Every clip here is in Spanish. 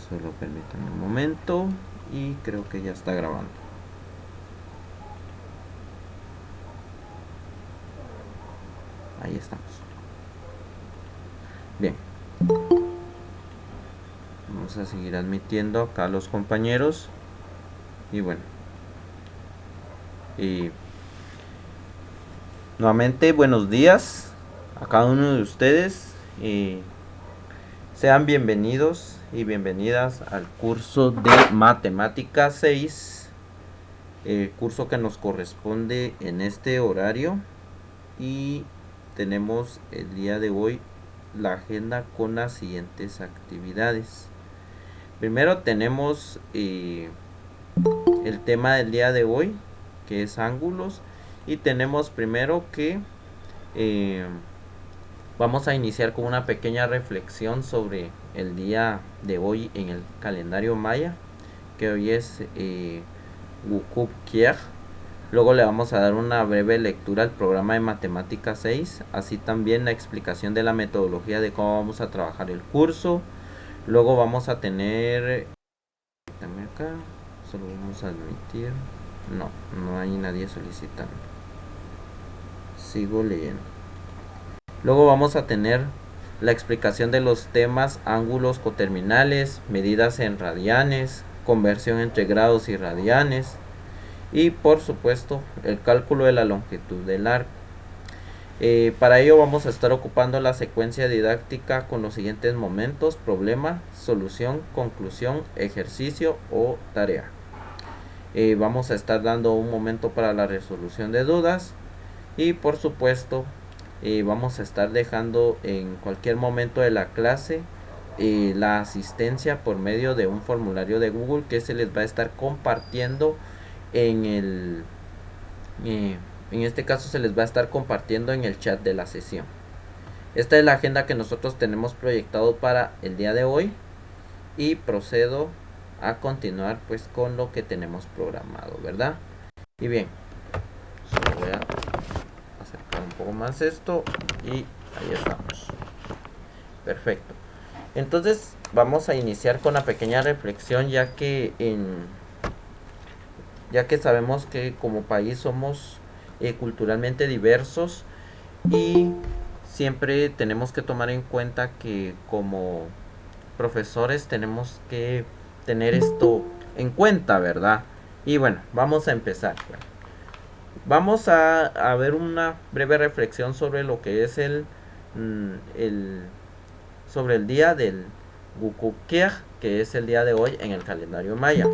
Solo permítanme un momento y creo que ya está grabando. Ahí estamos. Bien. Vamos a seguir admitiendo acá a los compañeros. Y bueno. Nuevamente, buenos días a cada uno de ustedes. Sean bienvenidos y bienvenidas al curso de Matemática 6. El curso que nos corresponde en este horario. Y tenemos el día de hoy la agenda con las siguientes actividades. Primero tenemos el tema del día de hoy, que es ángulos, y tenemos primero que vamos a iniciar con una pequeña reflexión sobre el día de hoy en el calendario maya, que hoy es Gukub Kier. Luego le vamos a dar una breve lectura al programa de Matemática 6, así también la explicación de la metodología de cómo vamos a trabajar el curso. Luego vamos a tener... acá, solo vamos a admitir... No hay nadie solicitando. Sigo leyendo. Luego vamos a tener la explicación de los temas ángulos coterminales, medidas en radianes, conversión entre grados y radianes, y por supuesto el cálculo de la longitud del arco. Para ello vamos a estar ocupando la secuencia didáctica con los siguientes momentos: problema, solución, conclusión, ejercicio o tarea. Vamos a estar dando un momento para la resolución de dudas, y por supuesto vamos a estar dejando en cualquier momento de la clase la asistencia por medio de un formulario de Google que se les va a estar compartiendo en este caso se les va a estar compartiendo en el chat de la sesión. Esta es la agenda que nosotros tenemos proyectado para el día de hoy, y procedo a continuar pues con lo que tenemos programado, ¿verdad? Y bien, solo voy a acercar un poco más esto y ahí estamos. Perfecto. Entonces vamos a iniciar con una pequeña reflexión, ya que sabemos que como país somos culturalmente diversos, y siempre tenemos que tomar en cuenta que como profesores tenemos que tener esto en cuenta, ¿verdad? Y bueno, vamos a empezar. Vamos a ver una breve reflexión sobre lo que es sobre el día del Gukukkieg, que es el día de hoy en el calendario maya.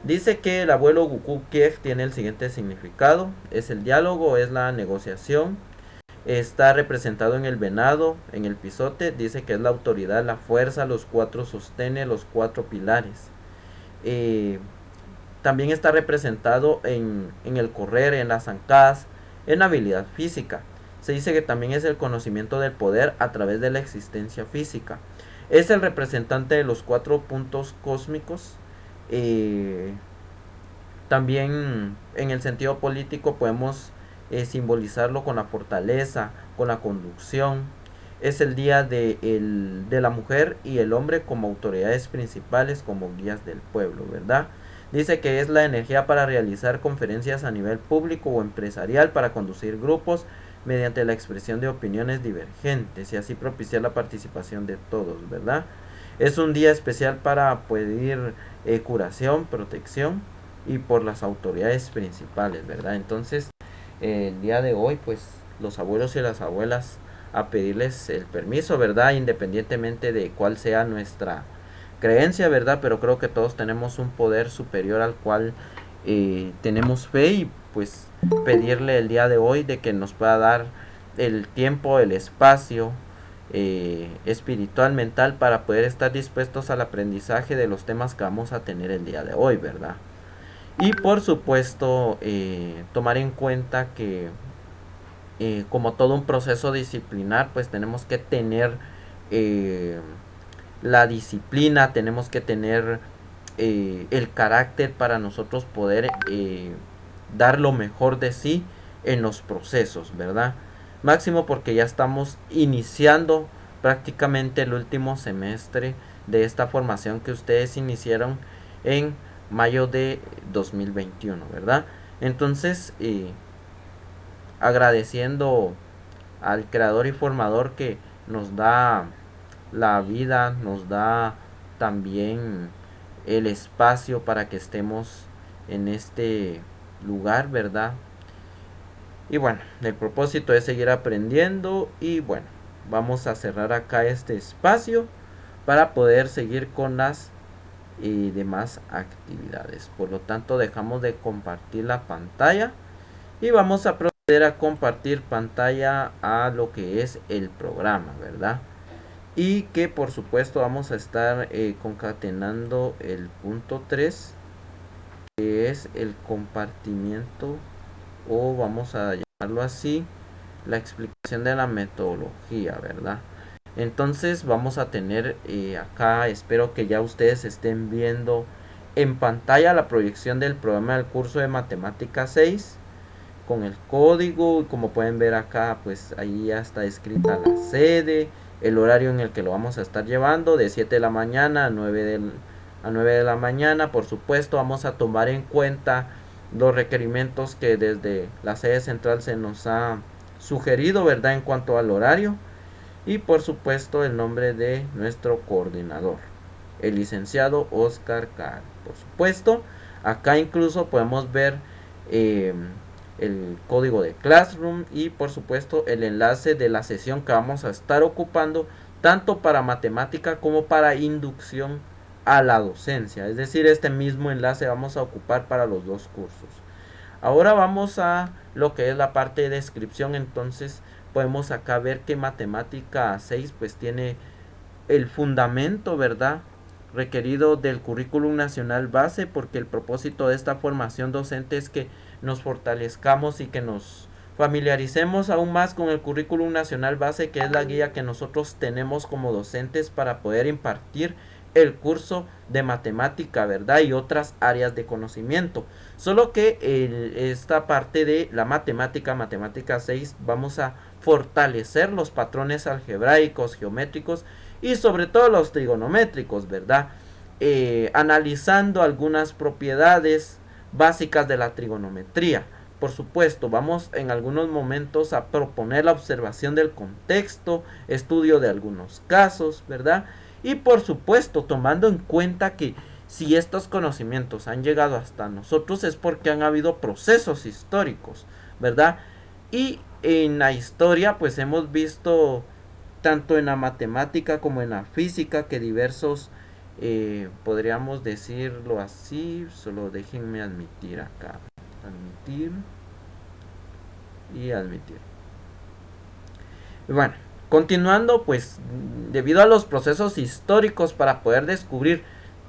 Dice que el abuelo Gukukkieg tiene el siguiente significado: es el diálogo, es la negociación, está representado en el venado, en el pisote. Dice que es la autoridad, la fuerza, los cuatro sostenes, los cuatro pilares. También está representado en el correr, en las zancadas, en la habilidad física. Se dice que también es el conocimiento del poder a través de la existencia física. Es el representante de los 4 puntos cósmicos. También en el sentido político podemos simbolizarlo con la fortaleza, con la conducción. Es el día de la mujer y el hombre como autoridades principales, como guías del pueblo, ¿verdad? Dice que es la energía para realizar conferencias a nivel público o empresarial, para conducir grupos mediante la expresión de opiniones divergentes y así propiciar la participación de todos, ¿verdad? Es un día especial para pedir curación, protección y por las autoridades principales, ¿verdad? Entonces, el día de hoy, pues, los abuelos y las abuelas a pedirles el permiso, ¿verdad? Independientemente de cuál sea nuestra creencia, ¿verdad? Pero creo que todos tenemos un poder superior al cual tenemos fe, y pues pedirle el día de hoy de que nos pueda dar el tiempo, el espacio espiritual, mental, para poder estar dispuestos al aprendizaje de los temas que vamos a tener el día de hoy, ¿verdad? Y por supuesto tomar en cuenta que como todo un proceso disciplinar, pues tenemos que tener la disciplina, tenemos que tener el carácter para nosotros poder dar lo mejor de sí en los procesos, ¿verdad? Máximo porque ya estamos iniciando prácticamente el último semestre de esta formación que ustedes iniciaron en mayo de 2021, ¿verdad? Entonces, agradeciendo al creador y formador que nos da la vida, nos da también el espacio para que estemos en este lugar, ¿verdad? Y bueno, el propósito es seguir aprendiendo y bueno, vamos a cerrar acá este espacio para poder seguir con las demás actividades. Por lo tanto, dejamos de compartir la pantalla y vamos a proceder a compartir pantalla a lo que es el programa, ¿verdad? Y que por supuesto vamos a estar concatenando el punto 3, que es el compartimiento, o vamos a llamarlo así, la explicación de la metodología, ¿verdad? Entonces vamos a tener acá, espero que ya ustedes estén viendo en pantalla la proyección del programa del curso de matemática 6 con el código, y como pueden ver acá, pues ahí ya está escrita la sede, el horario en el que lo vamos a estar llevando, de 7 de la mañana a 9 de la mañana. Por supuesto, vamos a tomar en cuenta los requerimientos que desde la sede central se nos ha sugerido, ¿verdad? En cuanto al horario. Y por supuesto el nombre de nuestro coordinador, el licenciado Oscar Car. Por supuesto, acá incluso podemos ver el código de Classroom y por supuesto el enlace de la sesión que vamos a estar ocupando tanto para matemática como para inducción a la docencia. Es decir, este mismo enlace vamos a ocupar para los dos cursos. Ahora vamos a lo que es la parte de descripción. Entonces podemos acá ver que matemática 6 pues tiene el fundamento, ¿verdad?, requerido del currículum nacional base, porque el propósito de esta formación docente es que nos fortalezcamos y que nos familiaricemos aún más con el currículum nacional base, que es la guía que nosotros tenemos como docentes para poder impartir el curso de matemática, ¿verdad? Y otras áreas de conocimiento. Solo que esta parte de la matemática 6, vamos a fortalecer los patrones algebraicos, geométricos y sobre todo los trigonométricos, ¿verdad? Analizando algunas propiedades básicas de la trigonometría. Por supuesto, vamos en algunos momentos a proponer la observación del contexto, estudio de algunos casos, ¿verdad? Y por supuesto, tomando en cuenta que si estos conocimientos han llegado hasta nosotros es porque han habido procesos históricos, ¿verdad? Y en la historia pues hemos visto tanto en la matemática como en la física que diversos, podríamos decirlo así, solo déjenme admitir acá, admitir y admitir. Bueno, continuando, pues debido a los procesos históricos para poder descubrir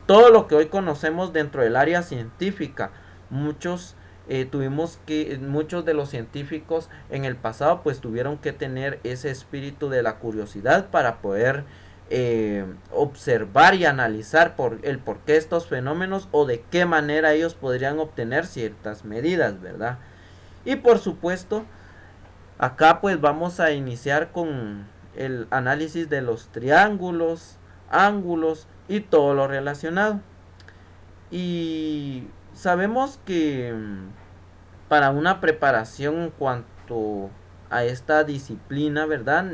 todo lo que hoy conocemos dentro del área científica, muchos de los científicos en el pasado pues tuvieron que tener ese espíritu de la curiosidad para poder observar y analizar el por qué estos fenómenos o de qué manera ellos podrían obtener ciertas medidas, ¿verdad? Y por supuesto, acá pues vamos a iniciar con el análisis de los triángulos, ángulos y todo lo relacionado. Y sabemos que para una preparación en cuanto a esta disciplina, ¿verdad?,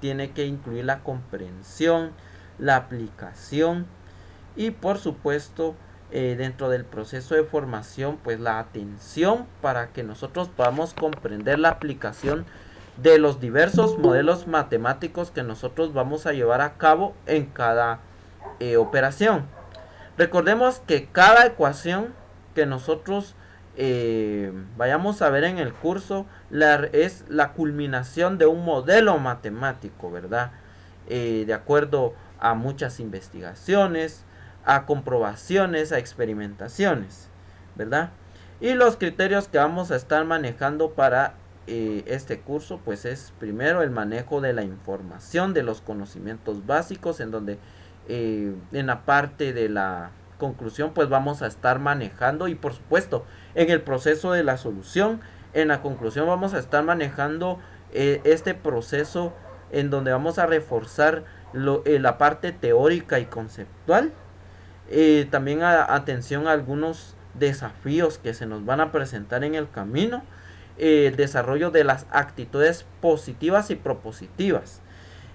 tiene que incluir la comprensión, la aplicación y por supuesto dentro del proceso de formación pues la atención para que nosotros podamos comprender la aplicación de los diversos modelos matemáticos que nosotros vamos a llevar a cabo en cada operación. Recordemos que cada ecuación que nosotros vayamos a ver en el curso es la culminación de un modelo matemático, ¿verdad? De acuerdo a muchas investigaciones, a comprobaciones, a experimentaciones, ¿verdad? Y los criterios que vamos a estar manejando para este curso pues es primero el manejo de la información, de los conocimientos básicos, en donde en la parte de la conclusión pues vamos a estar manejando, y por supuesto en el proceso de la solución, en la conclusión vamos a estar manejando este proceso en donde vamos a reforzar la parte teórica y conceptual. También atención a algunos desafíos que se nos van a presentar en el camino. El desarrollo de las actitudes positivas y propositivas.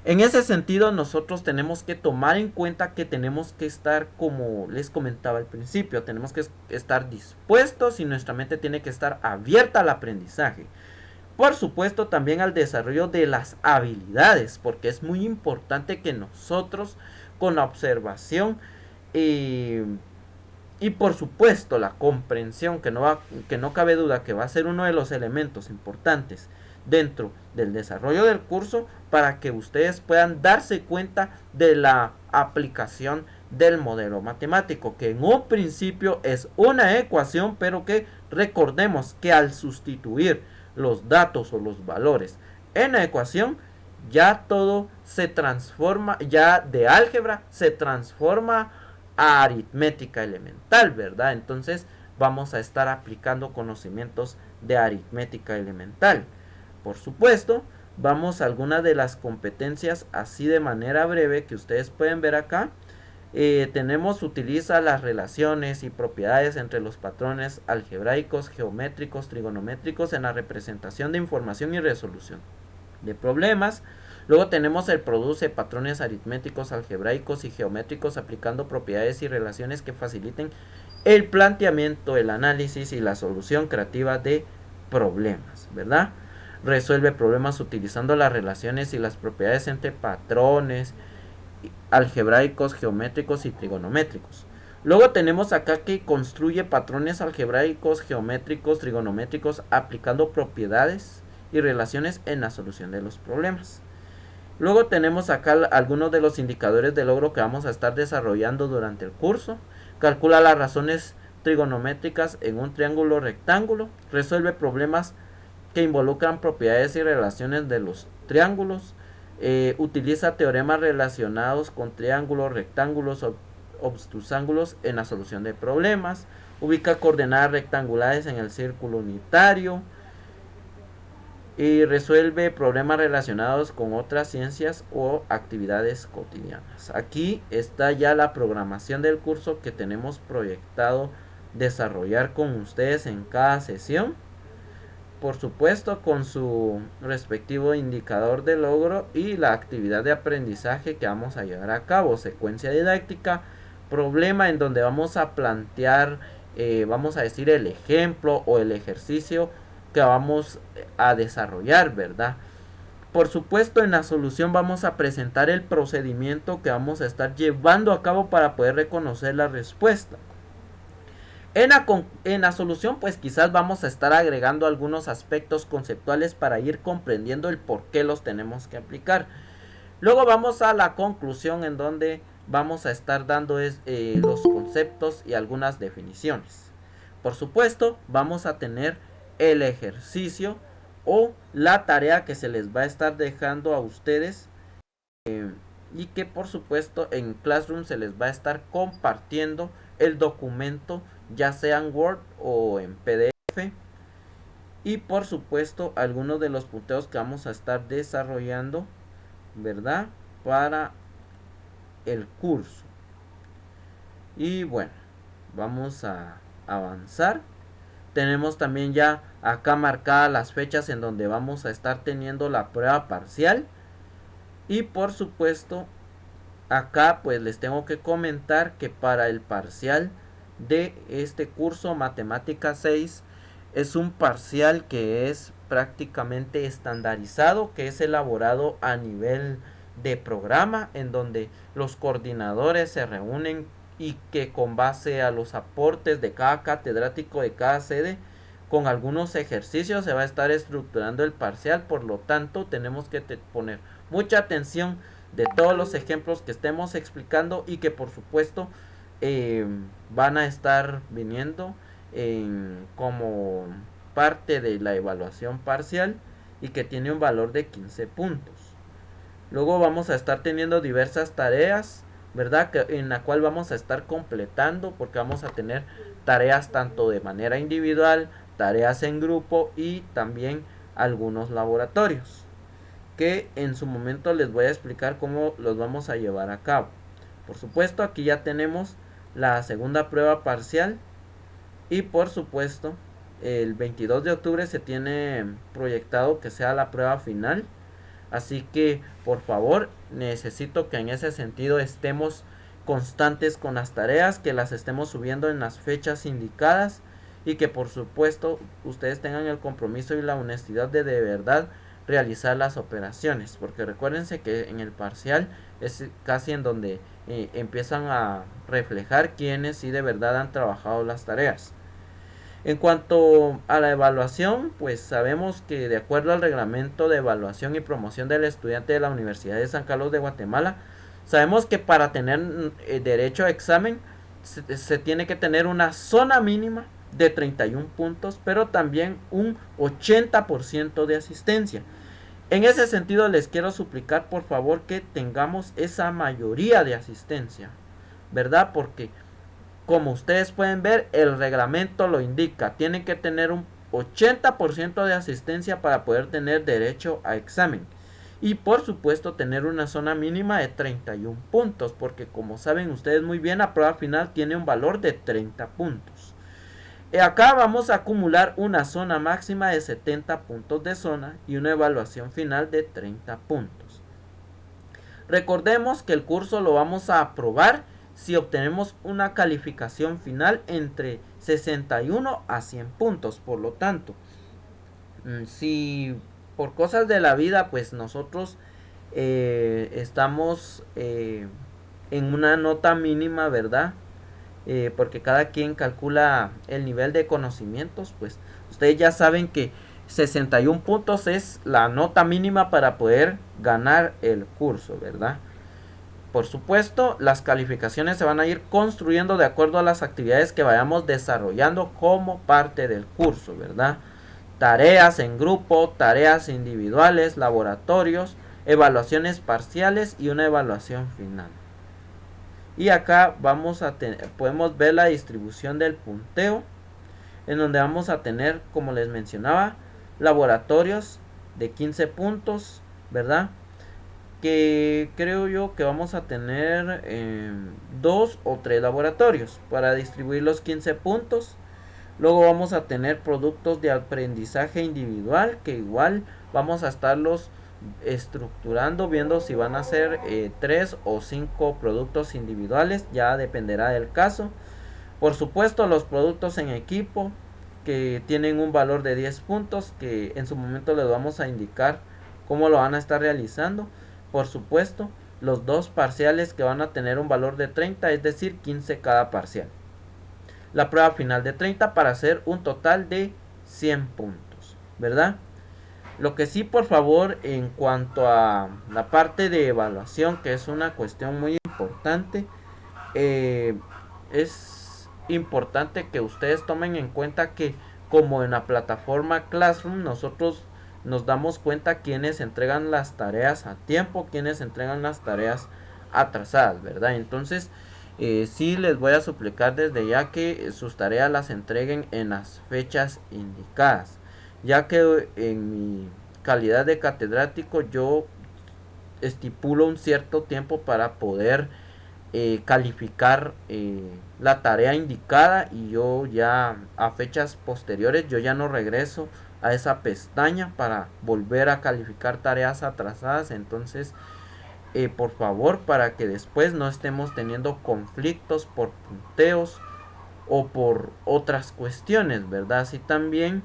En ese sentido, nosotros tenemos que tomar en cuenta que tenemos que estar, como les comentaba al principio, tenemos que estar dispuestos y nuestra mente tiene que estar abierta al aprendizaje. Por supuesto, también al desarrollo de las habilidades, porque es muy importante que nosotros, con la observación y por supuesto la comprensión, que no cabe duda que va a ser uno de los elementos importantes dentro del desarrollo del curso, para que ustedes puedan darse cuenta de la aplicación del modelo matemático, que en un principio es una ecuación, pero que recordemos que al sustituir los datos o los valores en la ecuación, ya todo se transforma, ya de álgebra se transforma a aritmética elemental, ¿verdad? Entonces vamos a estar aplicando conocimientos de aritmética elemental. Por supuesto, vamos a algunas de las competencias así de manera breve que ustedes pueden ver acá. Utiliza las relaciones y propiedades entre los patrones algebraicos, geométricos, trigonométricos en la representación de información y resolución de problemas. Luego tenemos el produce patrones aritméticos, algebraicos y geométricos aplicando propiedades y relaciones que faciliten el planteamiento, el análisis y la solución creativa de problemas, ¿verdad? Resuelve problemas utilizando las relaciones y las propiedades entre patrones algebraicos, geométricos y trigonométricos. Luego tenemos acá que construye patrones algebraicos, geométricos, trigonométricos aplicando propiedades y relaciones en la solución de los problemas. Luego tenemos acá algunos de los indicadores de logro que vamos a estar desarrollando durante el curso. Calcula las razones trigonométricas en un triángulo rectángulo. Resuelve problemas que involucran propiedades y relaciones de los triángulos. Utiliza teoremas relacionados con triángulos, rectángulos, obtusángulos en la solución de problemas. Ubica coordenadas rectangulares en el círculo unitario. Y resuelve problemas relacionados con otras ciencias o actividades cotidianas. Aquí está ya la programación del curso que tenemos proyectado desarrollar con ustedes en cada sesión. Por supuesto, con su respectivo indicador de logro y la actividad de aprendizaje que vamos a llevar a cabo. Secuencia didáctica, problema en donde vamos a plantear, vamos a decir, el ejemplo o el ejercicio que vamos a desarrollar, ¿verdad? Por supuesto, en la solución vamos a presentar el procedimiento que vamos a estar llevando a cabo para poder reconocer la respuesta. En la solución, pues quizás vamos a estar agregando algunos aspectos conceptuales para ir comprendiendo el por qué los tenemos que aplicar. Luego vamos a la conclusión, en donde vamos a estar dando los conceptos y algunas definiciones. Por supuesto, vamos a tener el ejercicio o la tarea que se les va a estar dejando a ustedes, y que por supuesto en Classroom se les va a estar compartiendo el documento, ya sea en Word o en PDF, y por supuesto algunos de los punteos que vamos a estar desarrollando, ¿verdad?, para el curso. Y bueno, vamos a avanzar. Tenemos también ya acá marcadas las fechas en donde vamos a estar teniendo la prueba parcial. Y por supuesto, acá pues les tengo que comentar que para el parcial de este curso Matemática 6 es un parcial que es prácticamente estandarizado, que es elaborado a nivel de programa, en donde los coordinadores se reúnen y que con base a los aportes de cada catedrático de cada sede, con algunos ejercicios se va a estar estructurando el parcial. Por lo tanto, tenemos que poner mucha atención de todos los ejemplos que estemos explicando y que por supuesto van a estar viniendo como parte de la evaluación parcial, y que tiene un valor de 15 puntos. Luego vamos a estar teniendo diversas tareas, ¿verdad?, en la cual vamos a estar completando, porque vamos a tener tareas tanto de manera individual, tareas en grupo y también algunos laboratorios. que en su momento les voy a explicar cómo los vamos a llevar a cabo. Por supuesto, aquí ya tenemos la segunda prueba parcial y por supuesto el 22 de octubre se tiene proyectado que sea la prueba final. Así que por favor necesito que en ese sentido estemos constantes con las tareas, que las estemos subiendo en las fechas indicadas y que por supuesto ustedes tengan el compromiso y la honestidad de verdad realizar las operaciones, porque recuérdense que en el parcial es casi en donde empiezan a reflejar quienes sí de verdad han trabajado las tareas. En cuanto a la evaluación, pues sabemos que de acuerdo al reglamento de evaluación y promoción del estudiante de la Universidad de San Carlos de Guatemala, sabemos que para tener derecho a examen se tiene que tener una zona mínima de 31 puntos, pero también un 80% de asistencia. En ese sentido les quiero suplicar por favor que tengamos esa mayoría de asistencia, ¿verdad? Porque como ustedes pueden ver, el reglamento lo indica. Tienen que tener un 80% de asistencia para poder tener derecho a examen. Y por supuesto tener una zona mínima de 31 puntos. Porque como saben ustedes muy bien, la prueba final tiene un valor de 30 puntos. Acá vamos a acumular una zona máxima de 70 puntos de zona y una evaluación final de 30 puntos. Recordemos que el curso lo vamos a aprobar si obtenemos una calificación final entre 61 a 100 puntos. Por lo tanto, si por cosas de la vida pues nosotros estamos en una nota mínima, ¿verdad? Porque cada quien calcula el nivel de conocimientos, pues ustedes ya saben que 61 puntos es la nota mínima para poder ganar el curso, ¿verdad? Por supuesto, las calificaciones se van a ir construyendo de acuerdo a las actividades que vayamos desarrollando como parte del curso, ¿verdad? Tareas en grupo, tareas individuales, laboratorios, evaluaciones parciales y una evaluación final. Y acá podemos ver la distribución del punteo, en donde vamos a tener, como les mencionaba, laboratorios de 15 puntos, ¿verdad? Que creo yo que vamos a tener 2 o 3 laboratorios para distribuir los 15 puntos. Luego vamos a tener productos de aprendizaje individual, que igual vamos a estarlos estructurando, viendo si van a ser 3 o 5 productos individuales, ya dependerá del caso. Por supuesto, los productos en equipo que tienen un valor de 10 puntos, que en su momento les vamos a indicar cómo lo van a estar realizando. Por supuesto, los dos parciales que van a tener un valor de 30, es decir, 15 cada parcial. La prueba final de 30 para hacer un total de 100 puntos, ¿verdad? Lo que sí, por favor, en cuanto a la parte de evaluación, que es una cuestión muy importante, es importante que ustedes tomen en cuenta que como en la plataforma Classroom, nosotros nos damos cuenta quienes entregan las tareas a tiempo, quienes entregan las tareas atrasadas, ¿verdad? Entonces, sí les voy a suplicar desde ya que sus tareas las entreguen en las fechas indicadas, ya que en mi calidad de catedrático yo estipulo un cierto tiempo para poder calificar la tarea indicada, y yo ya a fechas posteriores yo ya no regreso a esa pestaña para volver a calificar tareas atrasadas. Entonces por favor, para que después no estemos teniendo conflictos por punteos o por otras cuestiones, ¿verdad? Así también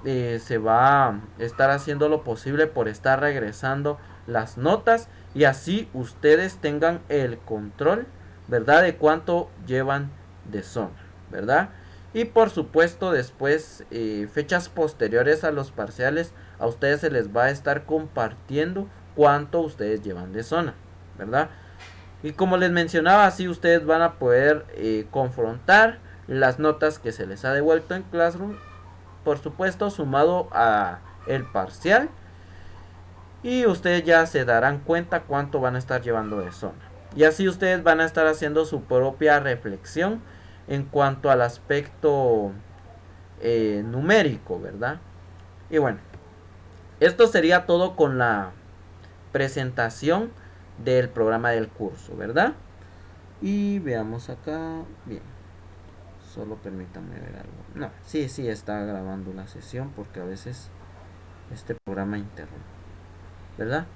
se va a estar haciendo lo posible por estar regresando las notas, y así ustedes tengan el control, ¿verdad? De cuánto llevan de zona, ¿verdad? Y por supuesto después, fechas posteriores a los parciales, a ustedes se les va a estar compartiendo cuánto ustedes llevan de zona, ¿verdad? Y como les mencionaba, así ustedes van a poder confrontar las notas que se les ha devuelto en Classroom, por supuesto sumado a el parcial, y ustedes ya se darán cuenta cuánto van a estar llevando de zona. Y así ustedes van a estar haciendo su propia reflexión en cuanto al aspecto numérico, ¿verdad? Y bueno, esto sería todo con la presentación del programa del curso, ¿verdad? Y veamos acá, bien, solo permítanme ver algo. No, sí está grabando la sesión porque a veces este programa interrumpe, ¿verdad?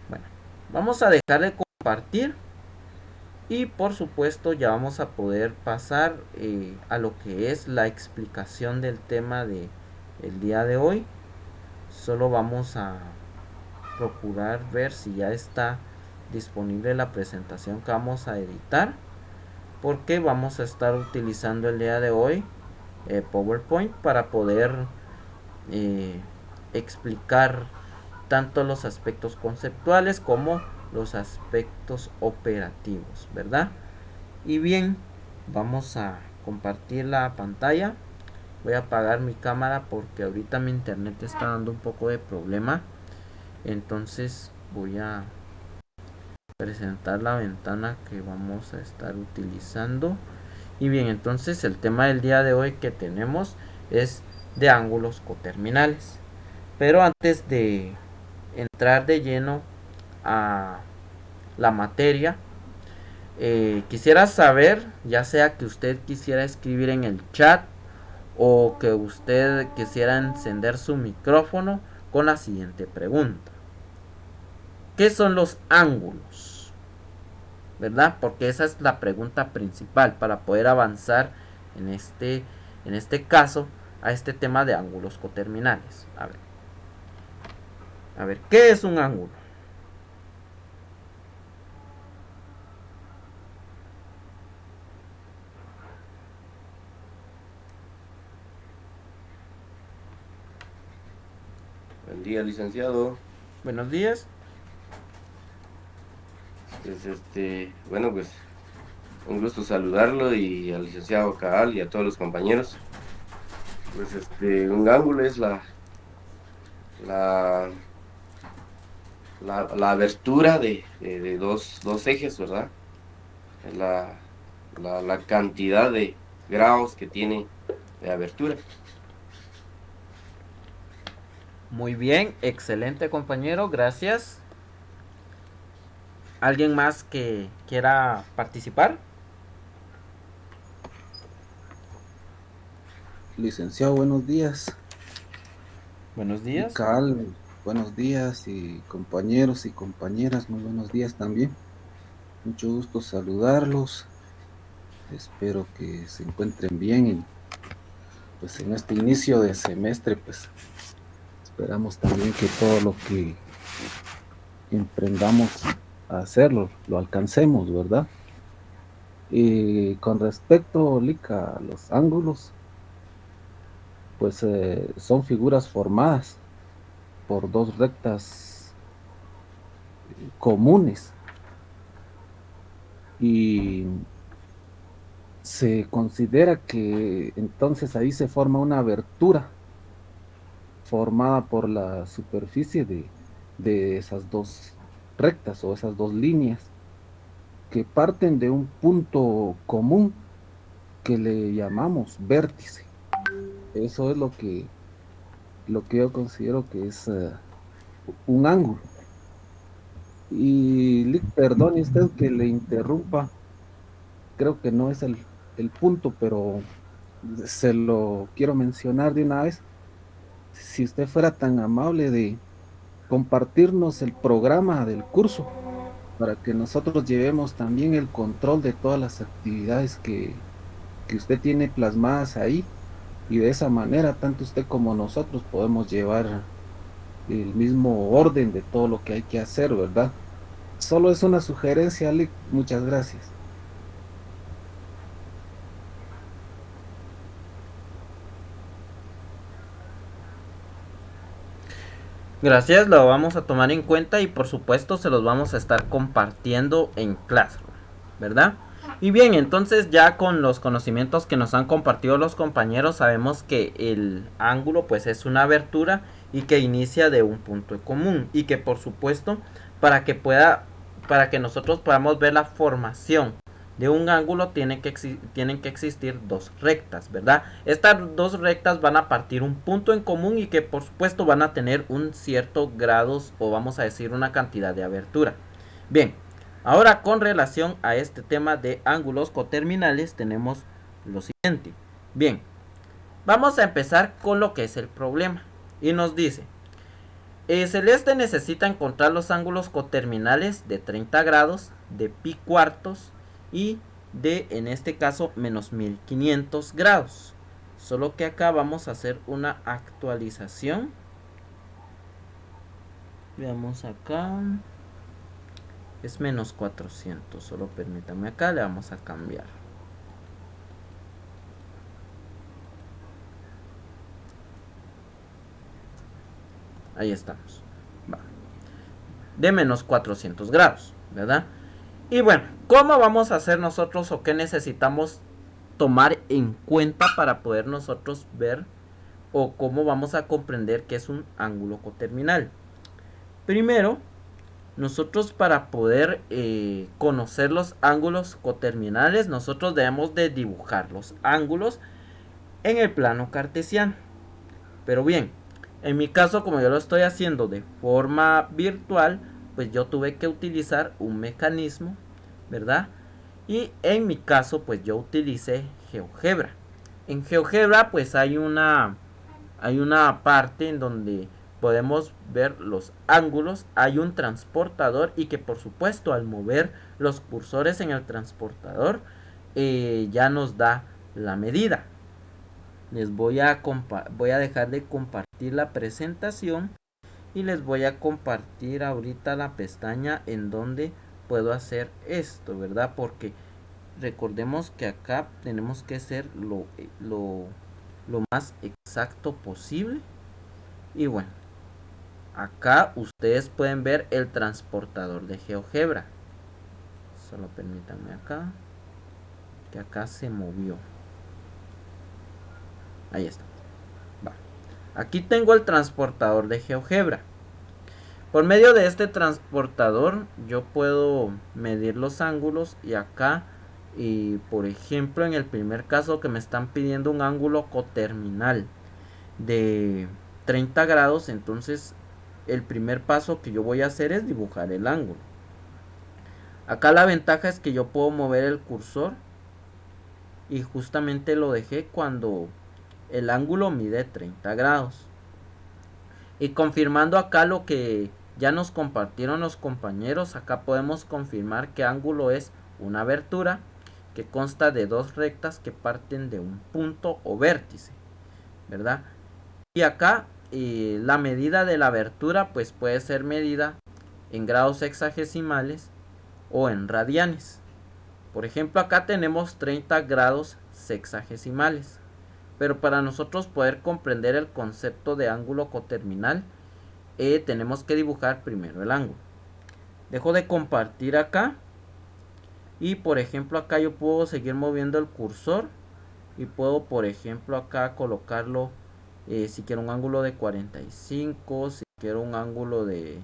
Bueno, vamos a dejar de compartir y por supuesto ya vamos a poder pasar a lo que es la explicación del tema de el día de hoy. Solo vamos a procurar ver si ya está disponible la presentación que vamos a editar, porque vamos a estar utilizando el día de hoy PowerPoint para poder explicar tanto los aspectos conceptuales como los aspectos operativos, ¿verdad? Y bien, vamos a compartir la pantalla. Voy a apagar mi cámara porque ahorita mi internet está dando un poco de problema. Entonces voy a presentar la ventana que vamos a estar utilizando. Y bien, entonces el tema del día de hoy que tenemos es de ángulos coterminales. Pero antes de entrar de lleno a la materia, quisiera saber, ya sea que usted quisiera escribir en el chat o que usted quisiera encender su micrófono con la siguiente pregunta: ¿qué son los ángulos? ¿Verdad? Porque esa es la pregunta principal para poder avanzar en este caso a este tema de ángulos coterminales. A ver, ¿qué es un ángulo? Buen día, licenciado. Buenos días. Pues bueno, pues un gusto saludarlo y al licenciado Cabal y a todos los compañeros. Pues un ángulo es la, la abertura de dos ejes, ¿verdad? Es la cantidad de grados que tiene de abertura. Muy bien, excelente compañero, gracias. ¿Alguien más que quiera participar? Licenciado, buenos días. Buenos Y días. Cal, buenos días, y compañeros y compañeras, muy buenos días también. Mucho gusto saludarlos. Espero que se encuentren bien y pues en este inicio de semestre pues esperamos también que todo lo que emprendamos a hacerlo, lo alcancemos, ¿verdad? Y con respecto, Lica, a los ángulos, pues son figuras formadas por dos rectas comunes y se considera que entonces ahí se forma una abertura formada por la superficie de esas dos rectas o esas dos líneas que parten de un punto común que le llamamos vértice. Eso es lo que yo considero que es un ángulo. Y perdone usted que le interrumpa, creo que no es el punto, pero se lo quiero mencionar de una vez. Si usted fuera tan amable de compartirnos el programa del curso para que nosotros llevemos también el control de todas las actividades que usted tiene plasmadas ahí, y de esa manera tanto usted como nosotros podemos llevar el mismo orden de todo lo que hay que hacer, ¿verdad? Solo es una sugerencia, Lick. Muchas gracias. Gracias, lo vamos a tomar en cuenta y por supuesto se los vamos a estar compartiendo en Classroom, ¿verdad? Y bien, entonces ya con los conocimientos que nos han compartido los compañeros sabemos que el ángulo pues es una abertura y que inicia de un punto común y que por supuesto para que nosotros podamos ver la formación de un ángulo tienen que existir dos rectas, ¿verdad? Estas dos rectas van a partir un punto en común y que por supuesto van a tener un cierto grados o vamos a decir una cantidad de abertura. Bien, ahora con relación a este tema de ángulos coterminales tenemos lo siguiente. Bien, vamos a empezar con lo que es el problema y nos dice: Celeste necesita encontrar los ángulos coterminales de 30 grados, de pi cuartos y de, en este caso, menos 1500 grados. Solo que acá vamos a hacer una actualización. Veamos acá. Es menos 400. Solo permítanme acá, le vamos a cambiar. Ahí estamos. Va. De menos 400 grados, ¿verdad? Y bueno, ¿cómo vamos a hacer nosotros o qué necesitamos tomar en cuenta para poder nosotros ver o cómo vamos a comprender qué es un ángulo coterminal? Primero, nosotros para poder conocer los ángulos coterminales, nosotros debemos de dibujar los ángulos en el plano cartesiano. Pero bien, en mi caso, como yo lo estoy haciendo de forma virtual, pues yo tuve que utilizar un mecanismo, ¿verdad? Y en mi caso, pues yo utilicé GeoGebra. En GeoGebra, pues hay una parte en donde podemos ver los ángulos, hay un transportador y que por supuesto al mover los cursores en el transportador ya nos da la medida. Les voy a dejar de compartir la presentación y les voy a compartir ahorita la pestaña en donde puedo hacer esto, ¿verdad? Porque recordemos que acá tenemos que ser lo más exacto posible. Y bueno, acá ustedes pueden ver el transportador de GeoGebra. Solo permítanme acá, que acá se movió. Ahí está. Va. Aquí tengo el transportador de GeoGebra. Por medio de este transportador yo puedo medir los ángulos y acá, y por ejemplo en el primer caso que me están pidiendo un ángulo coterminal de 30 grados, entonces el primer paso que yo voy a hacer es dibujar el ángulo. Acá la ventaja es que yo puedo mover el cursor y justamente lo dejé cuando el ángulo mide 30 grados. Y confirmando acá lo que ya nos compartieron los compañeros, acá podemos confirmar que ángulo es una abertura que consta de dos rectas que parten de un punto o vértice, ¿verdad? Y acá la medida de la abertura pues puede ser medida en grados sexagesimales o en radianes. Por ejemplo, acá tenemos 30 grados sexagesimales. Pero para nosotros poder comprender el concepto de ángulo coterminal, tenemos que dibujar primero el ángulo. Dejo de compartir acá. Y por ejemplo acá yo puedo seguir moviendo el cursor. Y puedo por ejemplo acá colocarlo, si quiero un ángulo de 45, si quiero un ángulo de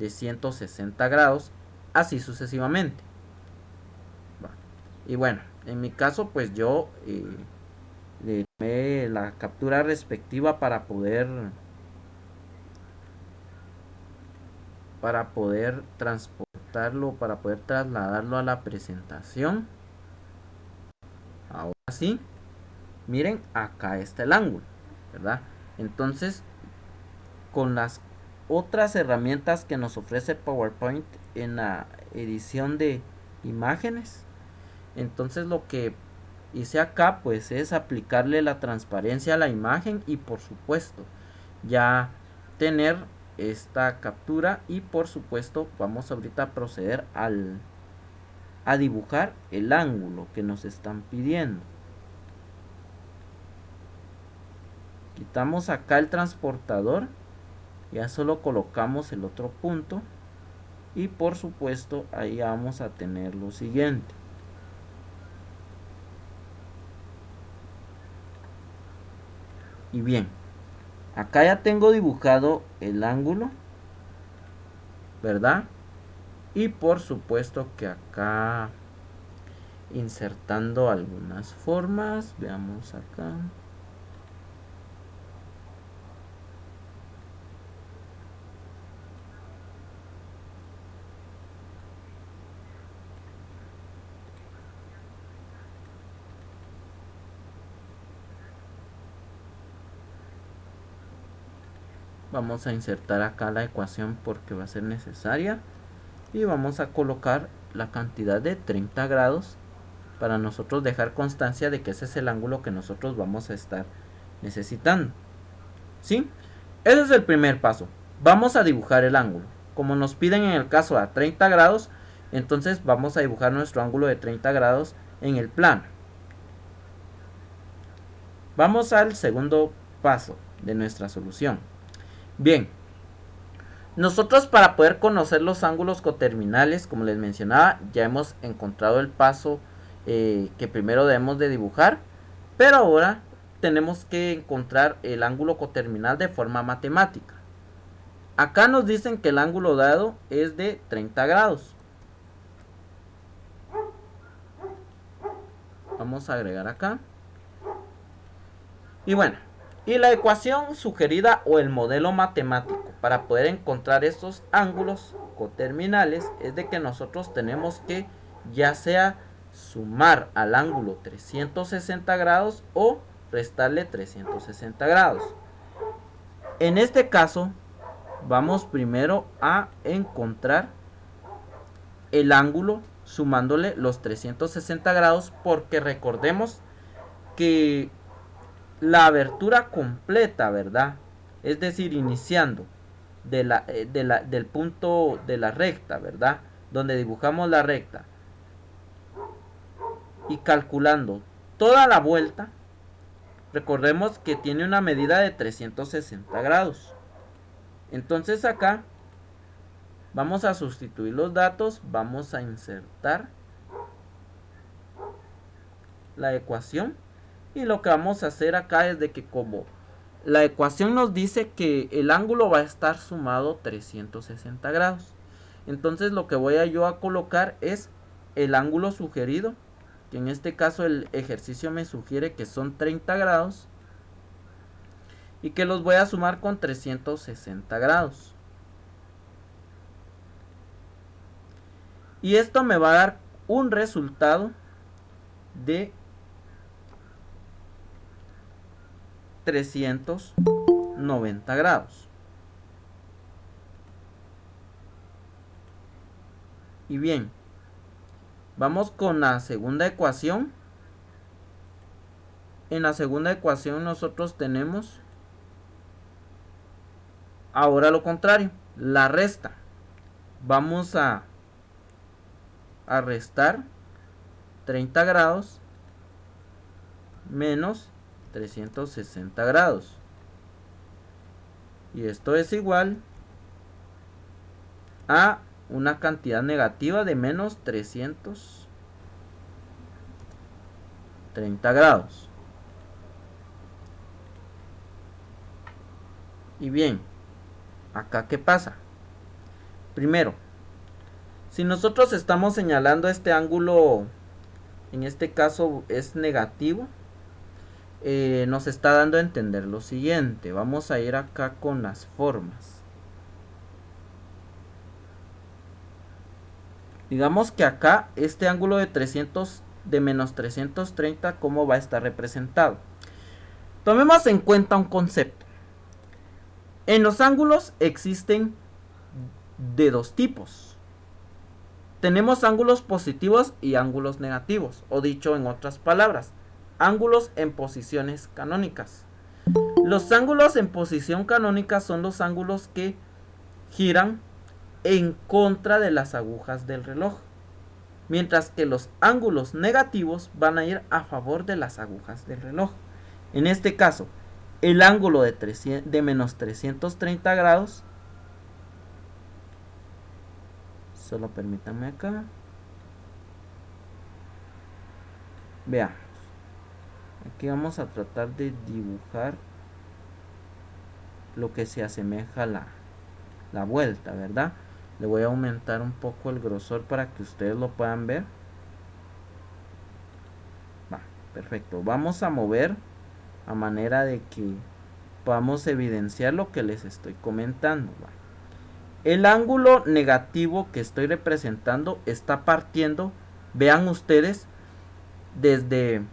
160 grados, así sucesivamente. Y bueno, en mi caso pues yo le tomé la captura respectiva para poder transportarlo, para poder trasladarlo a la presentación. Ahora sí, miren, acá está el ángulo, ¿verdad? Entonces, con las otras herramientas que nos ofrece PowerPoint en la edición de imágenes, entonces lo que hice acá pues es aplicarle la transparencia a la imagen y por supuesto ya tener esta captura. Y por supuesto vamos ahorita a proceder a dibujar el ángulo que nos están pidiendo. Quitamos acá el transportador, ya solo colocamos el otro punto y por supuesto ahí vamos a tener lo siguiente. Y bien, acá ya tengo dibujado el ángulo, ¿verdad? Y por supuesto que acá insertando algunas formas, veamos acá. Vamos a insertar acá la ecuación porque va a ser necesaria. Y vamos a colocar la cantidad de 30 grados para nosotros dejar constancia de que ese es el ángulo que nosotros vamos a estar necesitando. ¿Sí? Ese es el primer paso. Vamos a dibujar el ángulo. Como nos piden en el caso a 30 grados, entonces vamos a dibujar nuestro ángulo de 30 grados en el plano. Vamos al segundo paso de nuestra solución. Bien, nosotros para poder conocer los ángulos coterminales, como les mencionaba, ya hemos encontrado el paso que primero debemos de dibujar, pero ahora tenemos que encontrar el ángulo coterminal de forma matemática. Acá nos dicen que el ángulo dado es de 30 grados. Vamos a agregar acá. Y bueno, y la ecuación sugerida o el modelo matemático para poder encontrar estos ángulos coterminales es de que nosotros tenemos que ya sea sumar al ángulo 360 grados o restarle 360 grados. En este caso, vamos primero a encontrar el ángulo sumándole los 360 grados porque recordemos que la abertura completa, ¿verdad? Es decir, iniciando del punto de la recta, ¿verdad? Donde dibujamos la recta y calculando toda la vuelta, recordemos que tiene una medida de 360 grados. Entonces acá vamos a sustituir los datos, vamos a insertar la ecuación. Y lo que vamos a hacer acá es de que como la ecuación nos dice que el ángulo va a estar sumado 360 grados. Entonces lo que voy a yo a colocar es el ángulo sugerido. Que en este caso el ejercicio me sugiere que son 30 grados. Y que los voy a sumar con 360 grados. Y esto me va a dar un resultado de 390 grados. Y bien, vamos con la segunda ecuación. En la segunda ecuación nosotros tenemos ahora lo contrario, la resta. Vamos a restar 30 grados menos 360 grados. Y esto es igual a una cantidad negativa de menos 330 grados. Y bien, acá ¿qué pasa? Primero, si nosotros estamos señalando este ángulo, en este caso es negativo, nos está dando a entender lo siguiente. Vamos a ir acá con las formas. Digamos que acá este ángulo de menos 330, ¿cómo va a estar representado? Tomemos en cuenta un concepto. En los ángulos existen de dos tipos. Tenemos ángulos positivos y ángulos negativos, o dicho en otras palabras, ángulos en posiciones canónicas. Los ángulos en posición canónica son los ángulos que giran en contra de las agujas del reloj, mientras que los ángulos negativos van a ir a favor de las agujas del reloj. En este caso, el ángulo de menos 330 grados, solo permítanme acá, veamos. Aquí vamos a tratar de dibujar lo que se asemeja a la vuelta, ¿verdad? Le voy a aumentar un poco el grosor para que ustedes lo puedan ver. Va, perfecto. Vamos a mover a manera de que podamos evidenciar lo que les estoy comentando. Va. El ángulo negativo que estoy representando está partiendo, vean ustedes, desde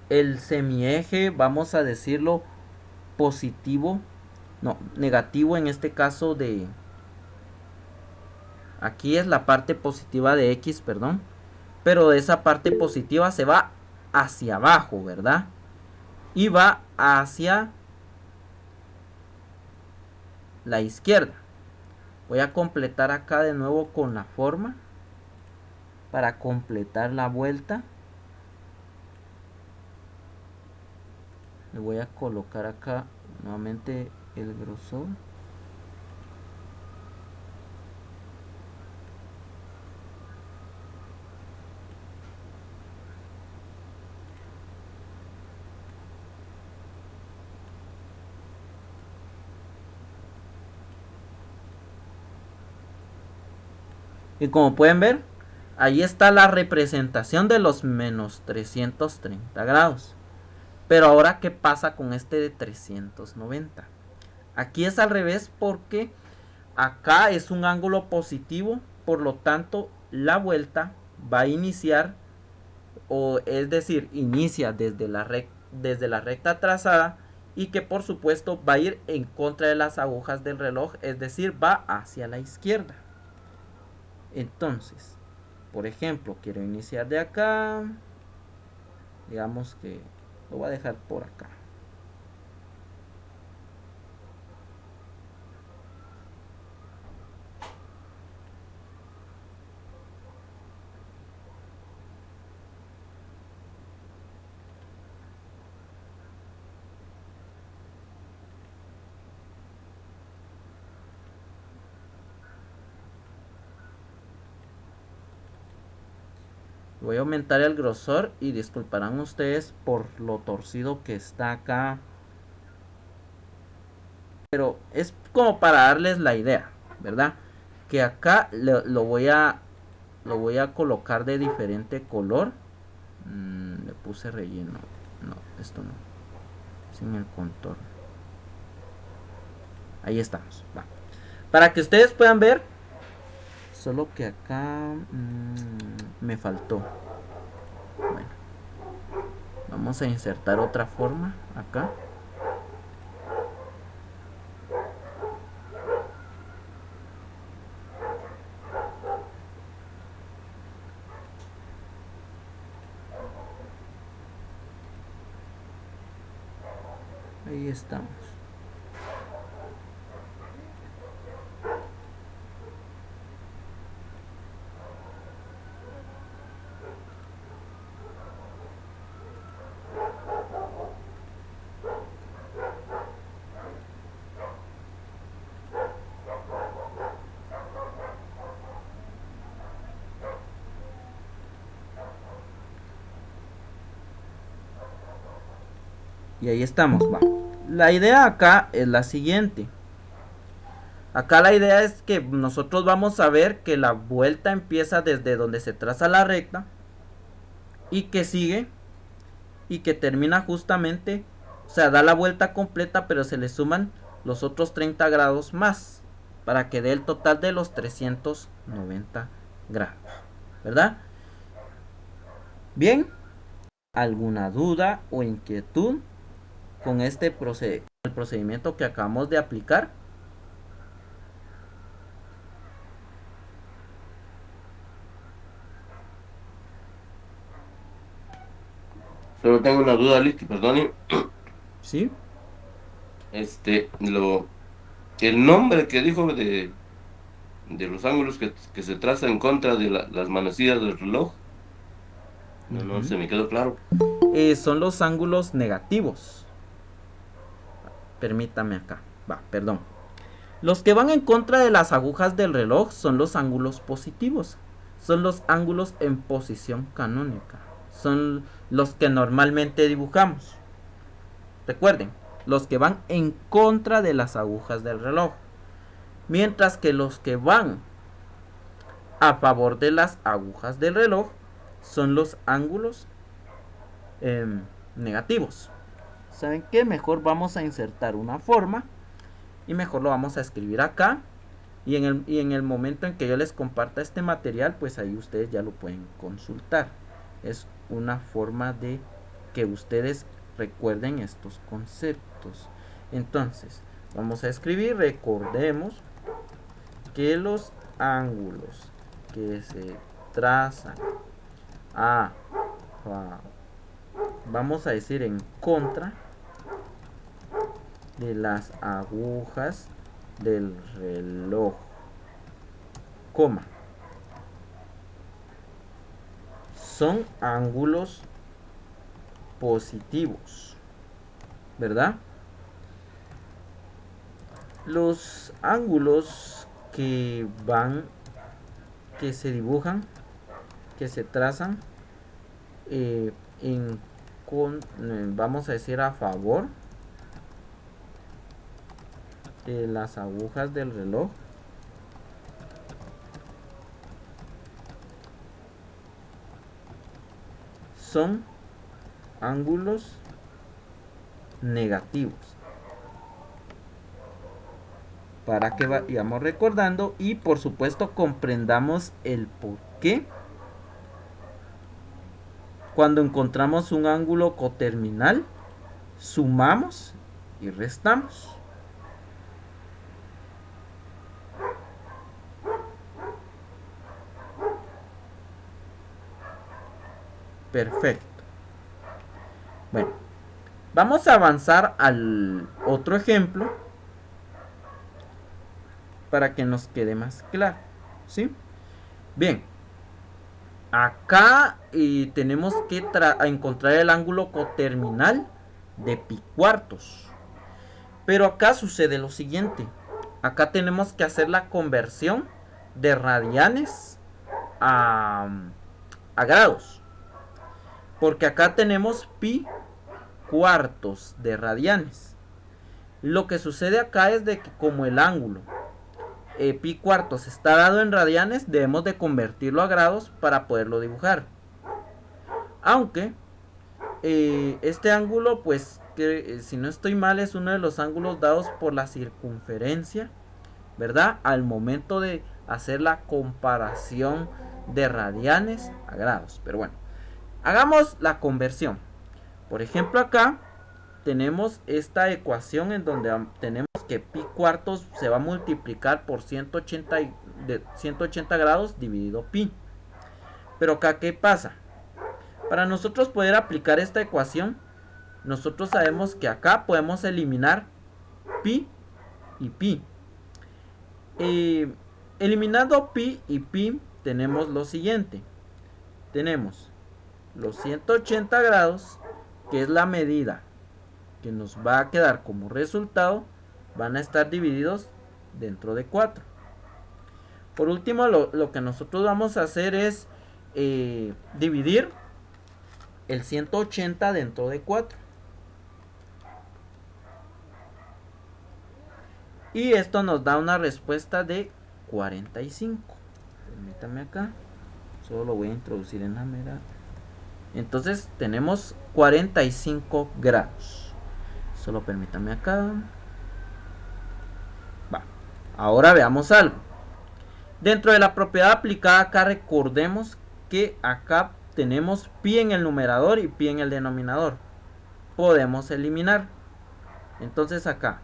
el semieje, vamos a decirlo, positivo, no, negativo en este caso de... Aquí es la parte positiva de X, perdón. Pero de esa parte positiva se va hacia abajo, ¿verdad? Y va hacia la izquierda. Voy a completar acá de nuevo con la forma para completar la vuelta. Le voy a colocar acá nuevamente el grosor. Y como pueden ver, ahí está la representación de los menos 330 grados. Pero ahora, ¿qué pasa con este de 390? Aquí es al revés porque acá es un ángulo positivo, por lo tanto la vuelta va a iniciar, o es decir, inicia desde la recta trazada, y que por supuesto va a ir en contra de las agujas del reloj, es decir, va hacia la izquierda. Entonces, por ejemplo, quiero iniciar de acá, digamos que lo voy a dejar por acá. Voy a aumentar el grosor y disculparán ustedes por lo torcido que está acá. Pero es como para darles la idea, ¿verdad? Que acá lo voy a colocar de diferente color. Le puse relleno. No, esto no. Sin el contorno. Ahí estamos. Va. Para que ustedes puedan ver. Solo que acá me faltó. Bueno. Vamos a insertar otra forma acá. Ahí estamos. Y ahí estamos, va. La idea acá es la siguiente. Acá la idea es que nosotros vamos a ver que la vuelta empieza desde donde se traza la recta y que sigue y que termina justamente, o sea, da la vuelta completa, pero se le suman los otros 30 grados más para que dé el total de los 390 grados, ¿verdad? Bien, ¿alguna duda o inquietud con este procedimiento que acabamos de aplicar? Solo tengo una duda, Listi, perdone. ¿Sí? El nombre que dijo de los ángulos que se traza en contra de las manecillas del reloj, no se me quedó claro. Son los ángulos negativos. Permítame acá. Va, perdón. Los que van en contra de las agujas del reloj son los ángulos positivos. Son los ángulos en posición canónica. Son los que normalmente dibujamos. Recuerden, los que van en contra de las agujas del reloj. mientras que los que van a favor de las agujas del reloj son los ángulos negativos. ¿Saben qué? Mejor vamos a insertar una forma y mejor lo vamos a escribir acá. Y en el momento en que yo les comparta este material, pues ahí ustedes ya lo pueden consultar. Es una forma de que ustedes recuerden estos conceptos. Entonces, vamos a escribir, recordemos que los ángulos que se trazan vamos a decir en contra de las agujas del reloj, coma, son ángulos positivos, ¿verdad? Los ángulos que se dibujan, que se trazan vamos a decir a favor de las agujas del reloj, son ángulos negativos, para que vayamos recordando y por supuesto comprendamos el por qué cuando encontramos un ángulo coterminal sumamos y restamos. Perfecto. Bueno, vamos a avanzar al otro ejemplo para que nos quede más claro, ¿sí? Bien, acá tenemos que encontrar el ángulo coterminal de pi cuartos. Pero acá sucede lo siguiente. Acá tenemos que hacer la conversión de radianes a grados. Porque acá tenemos pi cuartos de radianes. Lo que sucede acá es de que como el ángulo pi cuartos está dado en radianes, debemos de convertirlo a grados para poderlo dibujar. Aunque este ángulo, pues, que si no estoy mal, es uno de los ángulos dados por la circunferencia, ¿verdad? Al momento de hacer la comparación de radianes a grados. Pero bueno, hagamos la conversión. Por ejemplo, acá tenemos esta ecuación en donde tenemos que pi cuartos se va a multiplicar por 180 grados dividido pi. Pero acá, ¿qué pasa? Para nosotros poder aplicar esta ecuación, nosotros sabemos que acá podemos eliminar pi y pi. Eliminando pi y pi, tenemos lo siguiente. Tenemos los 180 grados, que es la medida que nos va a quedar como resultado, van a estar divididos dentro de 4. Por último, lo que nosotros vamos a hacer es dividir el 180 dentro de 4. Y esto nos da una respuesta de 45. Permítame acá. Solo lo voy a introducir en la mera. Entonces tenemos 45 grados. Solo permítame acá. Va. Ahora veamos algo. Dentro de la propiedad aplicada acá, recordemos que acá tenemos pi en el numerador y pi en el denominador. Podemos eliminar. Entonces acá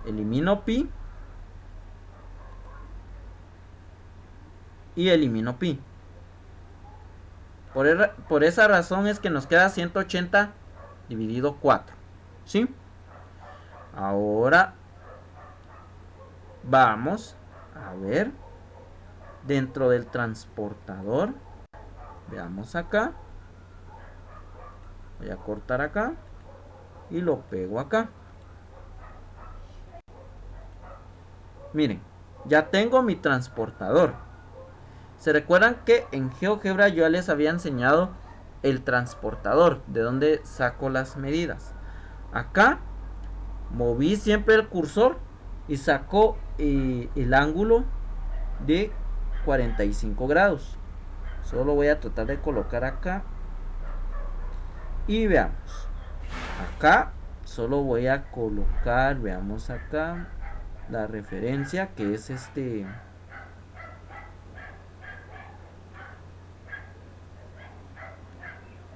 elimino pi y elimino pi. Por esa razón es que nos queda 180 dividido 4. ¿Sí? Ahora vamos a ver dentro del transportador. Veamos acá. Voy a cortar acá y lo pego acá. Miren, ya tengo mi transportador. ¿Se recuerdan que en GeoGebra yo les había enseñado el transportador? De donde saco las medidas. Acá moví siempre el cursor y saco el ángulo de 45 grados. Solo voy a tratar de colocar acá y veamos. Acá solo voy a colocar, veamos acá, la referencia que es que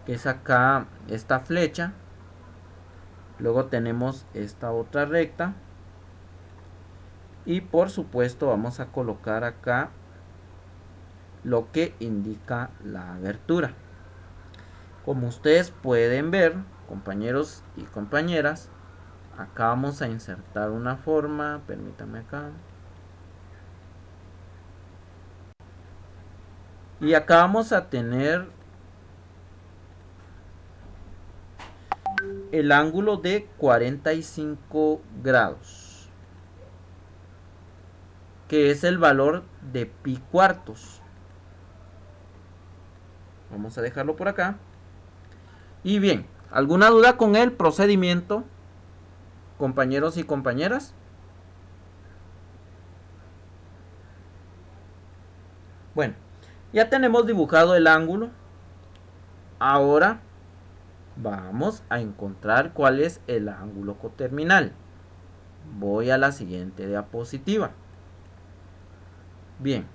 es acá esta flecha. Luego tenemos esta otra recta. Y por supuesto vamos a colocar acá lo que indica la abertura. Como ustedes pueden ver, compañeros y compañeras, acá vamos a insertar una forma. Permítanme acá. Y acá vamos a tener el ángulo de 45 grados, que es el valor de pi cuartos. Vamos a dejarlo por acá. Y bien, ¿alguna duda con el procedimiento, compañeros y compañeras? Bueno, ya tenemos dibujado el ángulo. Ahora vamos a encontrar cuál es el ángulo coterminal. Voy a la siguiente diapositiva. Bien.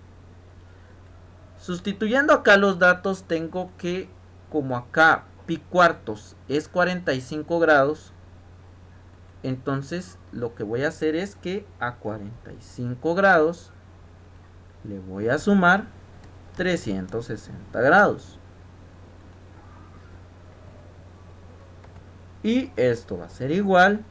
Sustituyendo acá los datos, tengo que, como acá pi cuartos es 45 grados, entonces lo que voy a hacer es que a 45 grados le voy a sumar 360 grados. Y esto va a ser igual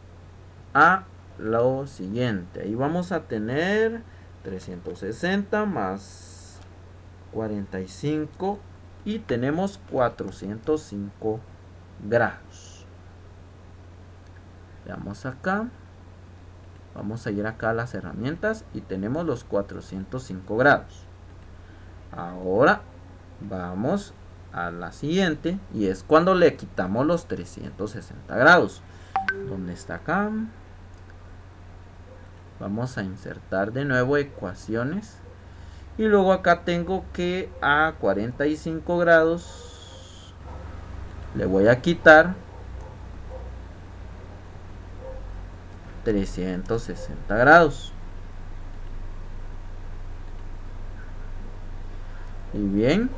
a lo siguiente. Ahí vamos a tener 360 más 45 y tenemos 405 grados. Veamos acá. Vamos a ir acá a las herramientas y tenemos los 405 grados. Ahora vamos a la siguiente y es cuando le quitamos los 360 grados. ¿Dónde está acá? Vamos a insertar de nuevo ecuaciones. Y luego acá tengo que a 45 grados le voy a quitar 360 grados. Y bien,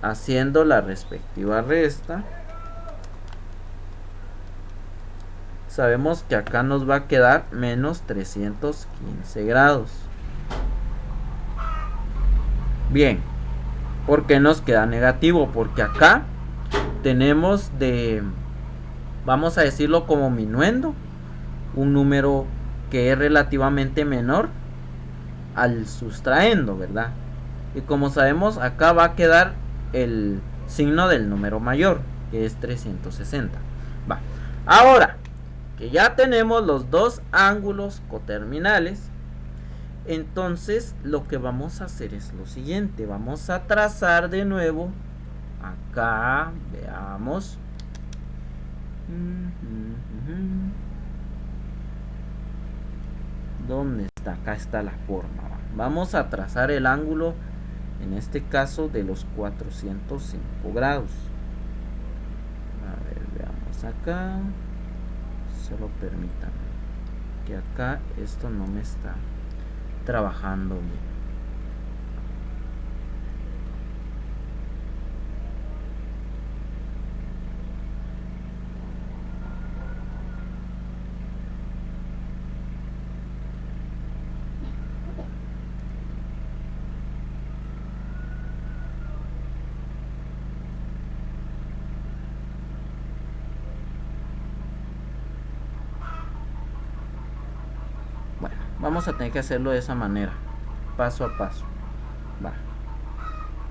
haciendo la respectiva resta, sabemos que acá nos va a quedar menos 315 grados. Bien, ¿por qué nos queda negativo? Porque acá tenemos vamos a decirlo como minuendo, un número que es relativamente menor al sustraendo, ¿verdad? Y como sabemos, acá va a quedar el signo del número mayor, que es 360. Va. Ahora que ya tenemos los dos ángulos coterminales, entonces lo que vamos a hacer es lo siguiente. Vamos a trazar de nuevo acá, veamos. ¿Dónde está? Acá está la forma. Vamos a trazar el ángulo, en este caso de los 405 grados. A ver, veamos acá. Solo permítanme que acá esto no me está trabajando bien. Bueno, vamos a tener que hacerlo de esa manera, paso a paso. Va.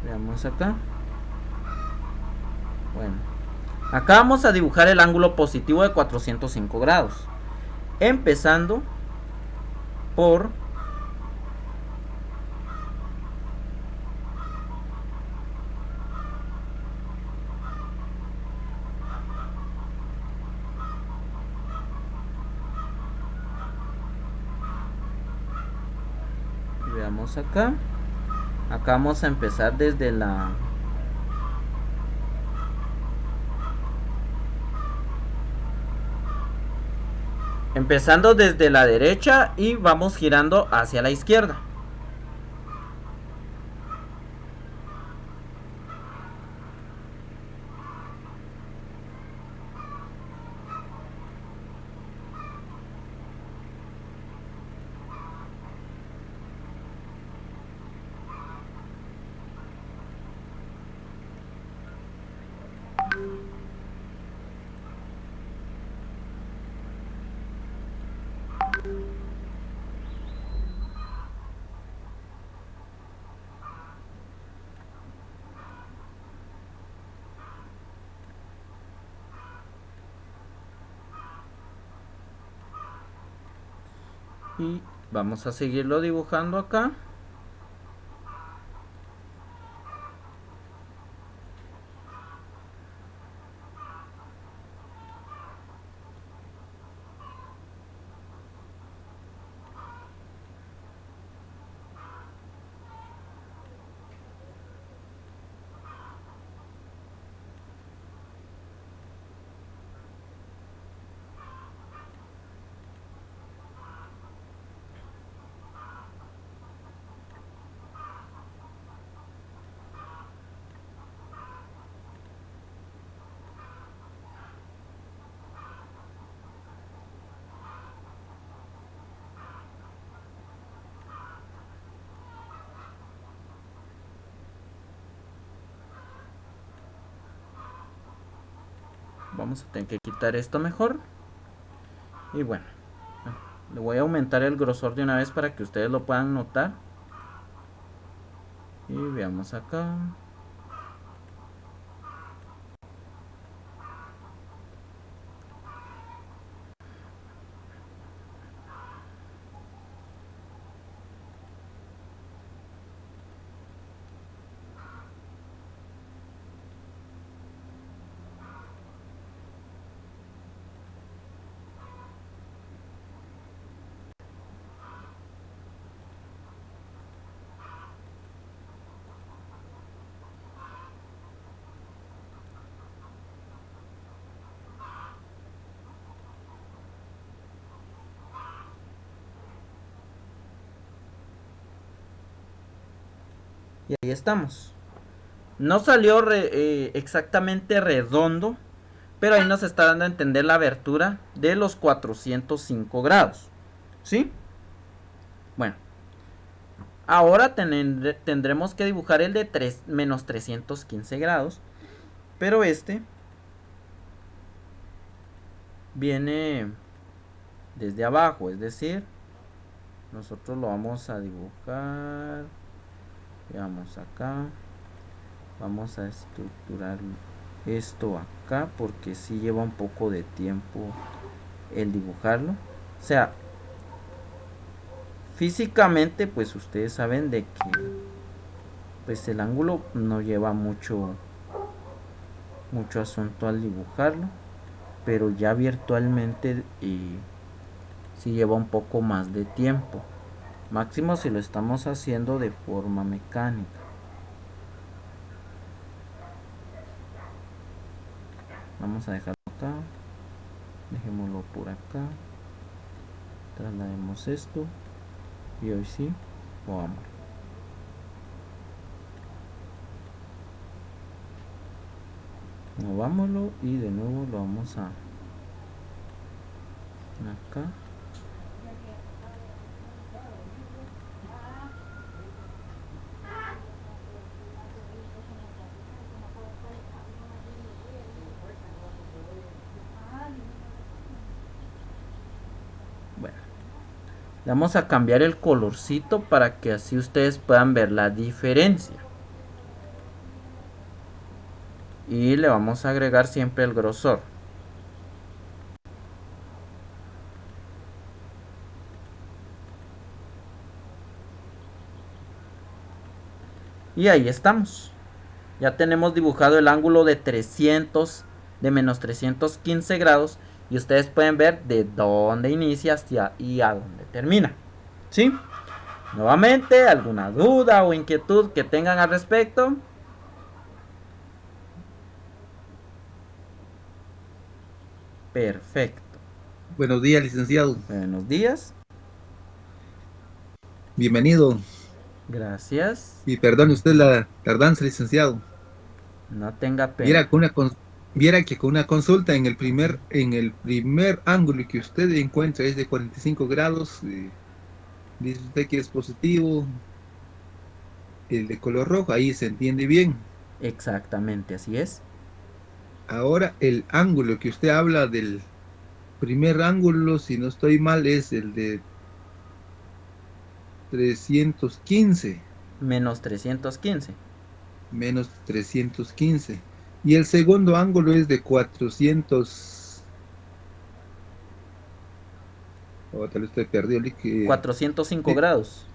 Veamos acá. Bueno, acá vamos a dibujar el ángulo positivo de 405 grados, empezando por Veamos acá. Acá vamos a empezar desde la... Empezando desde la derecha y vamos girando hacia la izquierda. Y vamos a seguirlo dibujando acá. Vamos a tener que quitar esto mejor. Y bueno, le voy a aumentar el grosor de una vez para que ustedes lo puedan notar. Y veamos acá. Y ahí estamos. No salió exactamente redondo, pero ahí nos está dando a entender la abertura de los 405 grados. ¿Sí? Bueno. Ahora tendremos que dibujar el de menos 315 grados. Pero este viene desde abajo, es decir, nosotros lo vamos a dibujar. Veamos acá. Vamos a estructurar esto acá porque sí lleva un poco de tiempo el dibujarlo. O sea, físicamente pues ustedes saben de que pues el ángulo no lleva mucho asunto al dibujarlo, pero ya virtualmente sí lleva un poco más de tiempo, máximo si lo estamos haciendo de forma mecánica. Vamos a dejarlo acá, dejémoslo por acá, traslademos esto y hoy sí, vamos. Movámoslo y de nuevo lo vamos a acá. Bueno, le vamos a cambiar el colorcito para que así ustedes puedan ver la diferencia. Y le vamos a agregar siempre el grosor. Y ahí estamos. Ya tenemos dibujado el ángulo de menos 315 grados. Y ustedes pueden ver de dónde inicia y a dónde termina. ¿Sí? Nuevamente, ¿alguna duda o inquietud que tengan al respecto? Perfecto. Buenos días, licenciado. Buenos días. Bienvenido. Gracias. Y perdone usted la tardanza, licenciado. No tenga Viera, pena. viera que con una consulta en el primer ángulo que usted encuentra es de 45 grados, dice usted que es positivo, el de color rojo, ahí se entiende bien. Exactamente, así es. Ahora, el ángulo que usted habla del primer ángulo, si no estoy mal, es el de 315, Menos 315. menos 315. Y el segundo ángulo es de 400. O tal vez estoy perdido, 405 grados.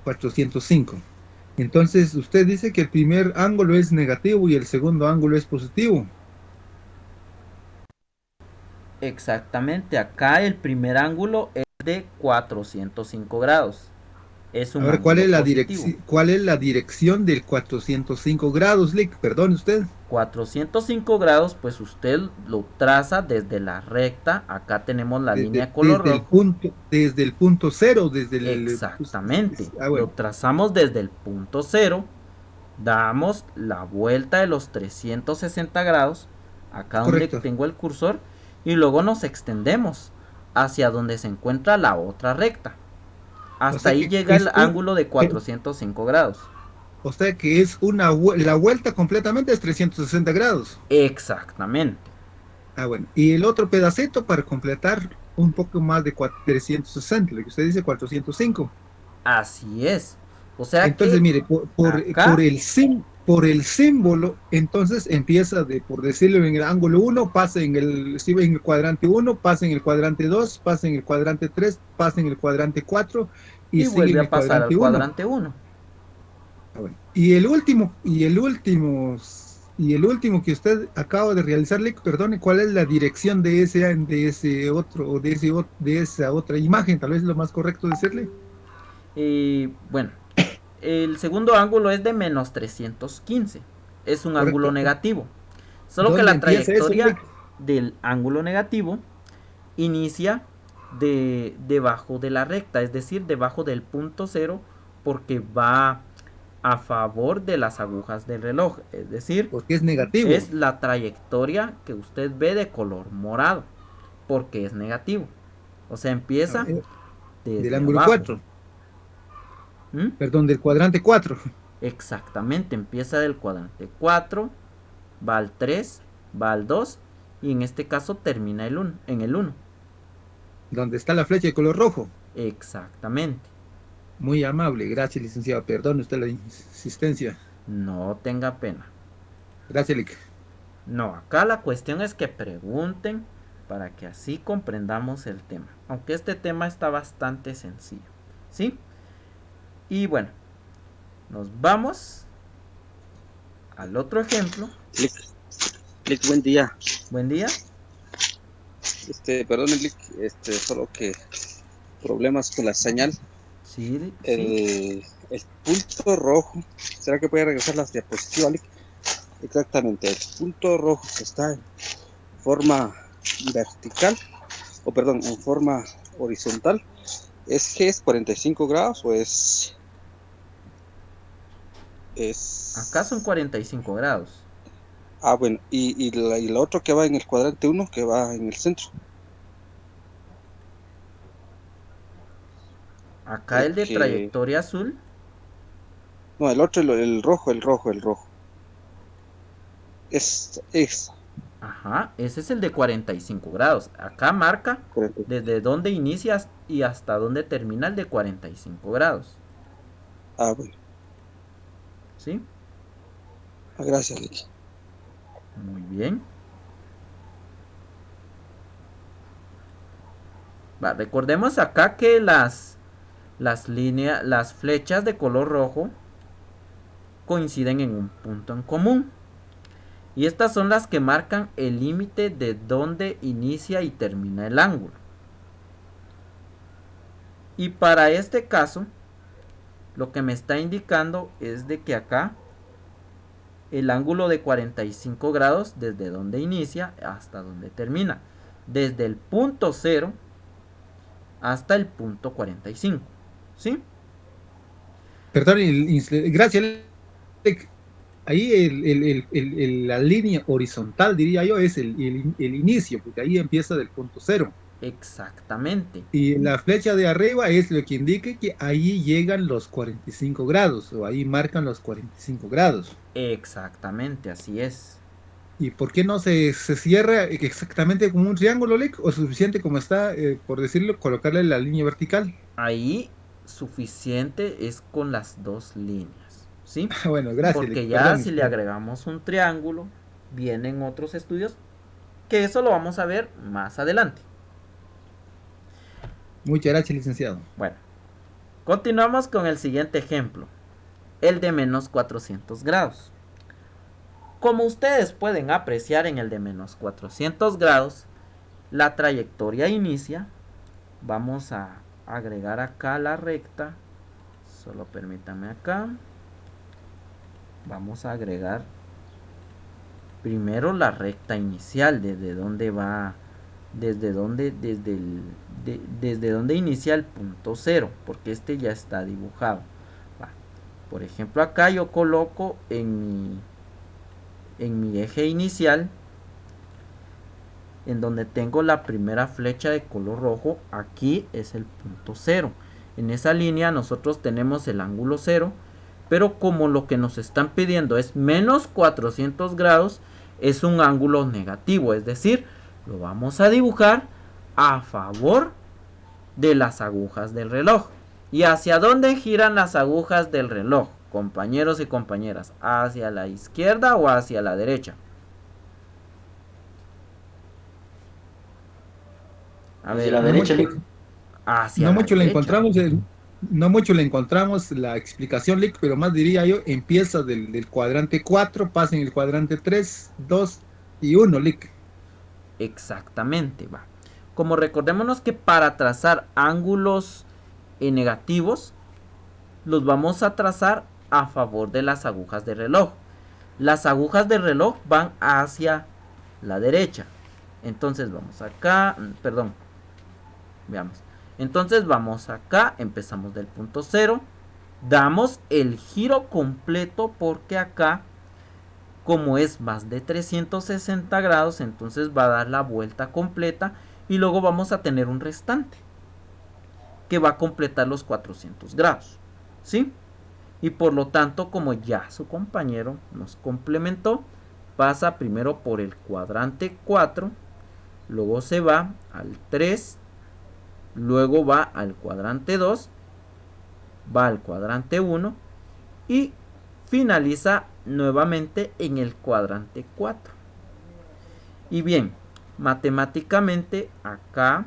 405. Entonces, usted dice que el primer ángulo es negativo y el segundo ángulo es positivo. Exactamente. Acá el primer ángulo es de 405 grados. Es un Ahora, ¿cuál ángulo es la positivo. dirección, cuál es la dirección del 405 grados, Lick? Perdone usted. 405 grados, pues usted lo traza desde la recta. Acá tenemos la línea Desde, de color desde el rojo. punto, desde el punto cero, desde el. Exactamente. Lo Bueno, trazamos desde el punto cero. Damos la vuelta de los 360 grados. Acá donde correcto. tengo el cursor. Y luego nos extendemos hacia donde se encuentra la otra recta. O Hasta sea ahí que llega es el ángulo de 405 grados. o sea que es la vuelta completamente es 360 grados. Exactamente. Bueno. Y el otro pedacito para completar un poco más de 360, lo que usted dice 405. Así es. O sea Entonces, que mire, acá, por el símbolo, entonces empieza por decirlo, en el ángulo 1, pasa en el cuadrante 1, pasa en el cuadrante 2, pasa en el cuadrante 3, pasa en el cuadrante 4 y y sigue vuelve en a el pasar al cuadrante 1. cuadrante uno. Bueno. Y el último que usted acaba de realizarle, perdone, ¿cuál es la dirección de ese otro, o de esa otra imagen? Tal vez es lo más correcto decirle. Y bueno, el segundo ángulo es de menos 315. Es un ángulo Correcto. negativo. Solo que ¿Dónde la empieza eso, trayectoria Lick? del ángulo negativo inicia debajo de la recta, es decir, debajo del punto cero, porque va a favor de las agujas del reloj. Es decir, Porque es negativo. es la trayectoria que usted ve de color morado, porque es negativo. O sea, empieza Del desde ángulo abajo. 4. ¿Mm? Perdón, del cuadrante 4. Exactamente, empieza del cuadrante 4, va al 3, va al 2 y en este caso termina en el 1. Donde está la flecha de color rojo. Exactamente. Muy amable, gracias, licenciado. Perdón usted la insistencia. No tenga pena. Gracias, Lick. No, acá la cuestión es que pregunten para que así comprendamos el tema. Aunque este tema está bastante sencillo. ¿Sí? Y bueno, nos vamos al otro ejemplo. Lick, buen día. Buen día. Perdón, Lick, solo que problemas con la señal. Sí, sí. El punto rojo, ¿será que puede regresar las diapositivas, Lick? Exactamente, el punto rojo que está en forma vertical, en forma horizontal, ¿es 45 grados o es Acá son 45 grados. bueno, y la otra que va en el cuadrante 1, que va en el centro? Acá el de Que trayectoria azul. No, el otro, el rojo. Es Ajá, ese es el de 45 grados. Acá marca 40. desde dónde inicia y hasta dónde termina el de 45 grados. Bueno. ¿Sí? Gracias, Lick. Muy bien. Recordemos acá que las líneas, las flechas de color rojo coinciden en un punto en común. Y estas son las que marcan el límite de donde inicia y termina el ángulo. Y para este caso, Lo que me está indicando es de que acá el ángulo de 45 grados desde donde inicia hasta donde termina. Desde el punto 0 hasta el punto 45. ¿Sí? Perdón, gracias. Ahí la línea horizontal, diría yo, es el inicio, porque ahí empieza del punto cero. Exactamente. Y la flecha de arriba es lo que indica que ahí llegan los 45 grados, o ahí marcan los 45 grados. Exactamente, así es. ¿Y por qué no se cierra exactamente como un triángulo, Lick? ¿O suficiente como está, por decirlo, colocarle la línea vertical? Ahí suficiente es con las dos líneas, ¿sí? Bueno, gracias, Porque Lick. ya Perdón. si le agregamos un triángulo, vienen otros estudios que eso lo vamos a ver más adelante. Muchas gracias, licenciado. Bueno, continuamos con el siguiente ejemplo, el de menos 400 grados. Como ustedes pueden apreciar en el de menos 400 grados, la trayectoria inicia. Vamos a agregar acá la recta. Solo permítanme acá. Vamos a agregar primero la recta inicial, desde donde va, desde donde inicia el punto 0, porque este ya está dibujado. Va. Por ejemplo, acá yo coloco en mi eje inicial, en donde tengo la primera flecha de color rojo, aquí es el punto 0. En esa línea nosotros tenemos el ángulo 0, pero como lo que nos están pidiendo es menos 400 grados, es un ángulo negativo, es decir, lo vamos a dibujar a favor de las agujas del reloj. ¿Y hacia dónde giran las agujas del reloj, compañeros y compañeras? ¿Hacia la izquierda o hacia la derecha? A ver, la derecha, Lick. Hacia No la mucho le derecha. encontramos, no mucho le encontramos la explicación, Lick, pero más diría yo, empieza del cuadrante 4, pasa en el cuadrante 3, 2 y 1, Lick. Exactamente, va. Como recordémonos que para trazar ángulos negativos, los vamos a trazar a favor de las agujas del reloj. Las agujas del reloj van hacia la derecha. Entonces vamos acá, perdón, veamos. Entonces vamos acá, empezamos del punto 0, damos el giro completo porque acá, como es más de 360 grados, entonces va a dar la vuelta completa y luego vamos a tener un restante que va a completar los 400 grados, ¿sí? Y por lo tanto, como ya su compañero nos complementó, pasa primero por el cuadrante 4, luego se va al 3, luego va al cuadrante 2, va al cuadrante 1 y finaliza nuevamente en el cuadrante 4. Y bien, matemáticamente acá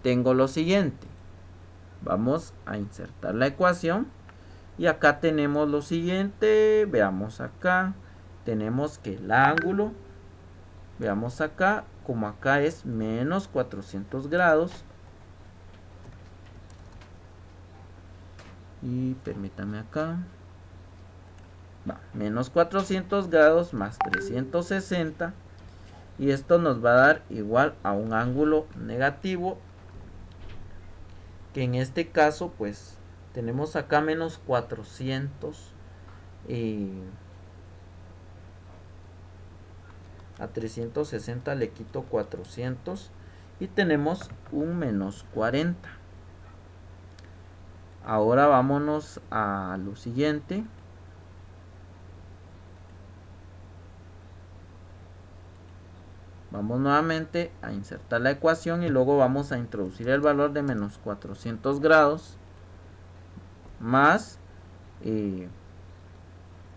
tengo lo siguiente. Vamos a insertar la ecuación y acá tenemos lo siguiente. Veamos acá, tenemos que el ángulo, veamos acá, como acá es menos 400 grados, y permítame acá, va, menos 400 grados más 360, y esto nos va a dar igual a un ángulo negativo, que en este caso pues tenemos acá menos 400 a 360 le quito 400 y tenemos un menos 40. Ahora vámonos a lo siguiente. Vamos nuevamente a insertar la ecuación y luego vamos a introducir el valor de menos 400 grados más,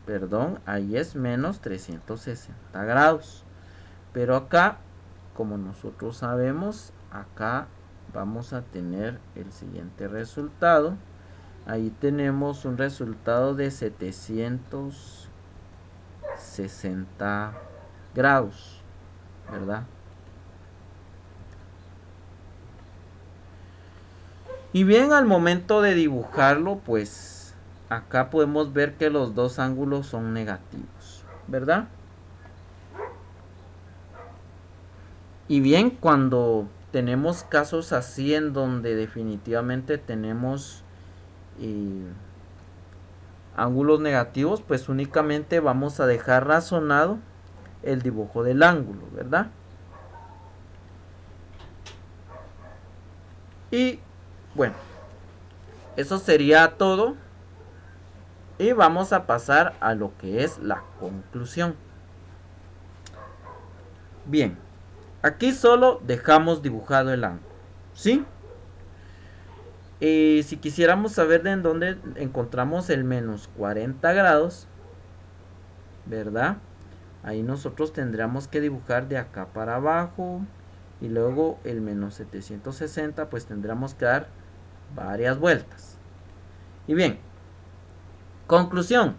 perdón, ahí es menos 360 grados. Pero acá, como nosotros sabemos, acá vamos a tener el siguiente resultado. Ahí tenemos un resultado de 760 grados, ¿verdad? Y bien, al momento de dibujarlo, pues acá podemos ver que los dos ángulos son negativos, ¿verdad? Y bien, cuando tenemos casos así en donde definitivamente tenemos ángulos negativos, pues únicamente vamos a dejar razonado el dibujo del ángulo, ¿verdad? Y bueno, eso sería todo. Y vamos a pasar a lo que es la conclusión. Bien, aquí solo dejamos dibujado el ángulo, ¿sí? Y si quisiéramos saber de en dónde encontramos el menos 40 grados, ¿verdad? Ahí nosotros tendríamos que dibujar de acá para abajo. Y luego el menos 760, pues tendríamos que dar varias vueltas. Y bien, conclusión.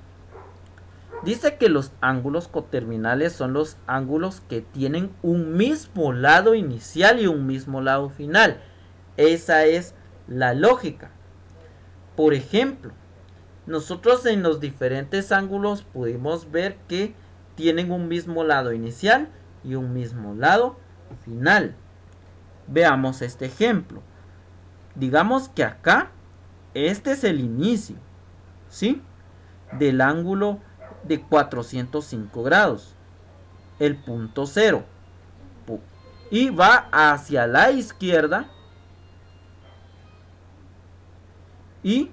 Dice que los ángulos coterminales son los ángulos que tienen un mismo lado inicial y un mismo lado final. Esa es la lógica. Por ejemplo, nosotros en los diferentes ángulos pudimos ver que tienen un mismo lado inicial y un mismo lado final. Veamos este ejemplo. Digamos que acá este es el inicio, ¿sí? Del ángulo de 405 grados, el punto cero, y va hacia la izquierda y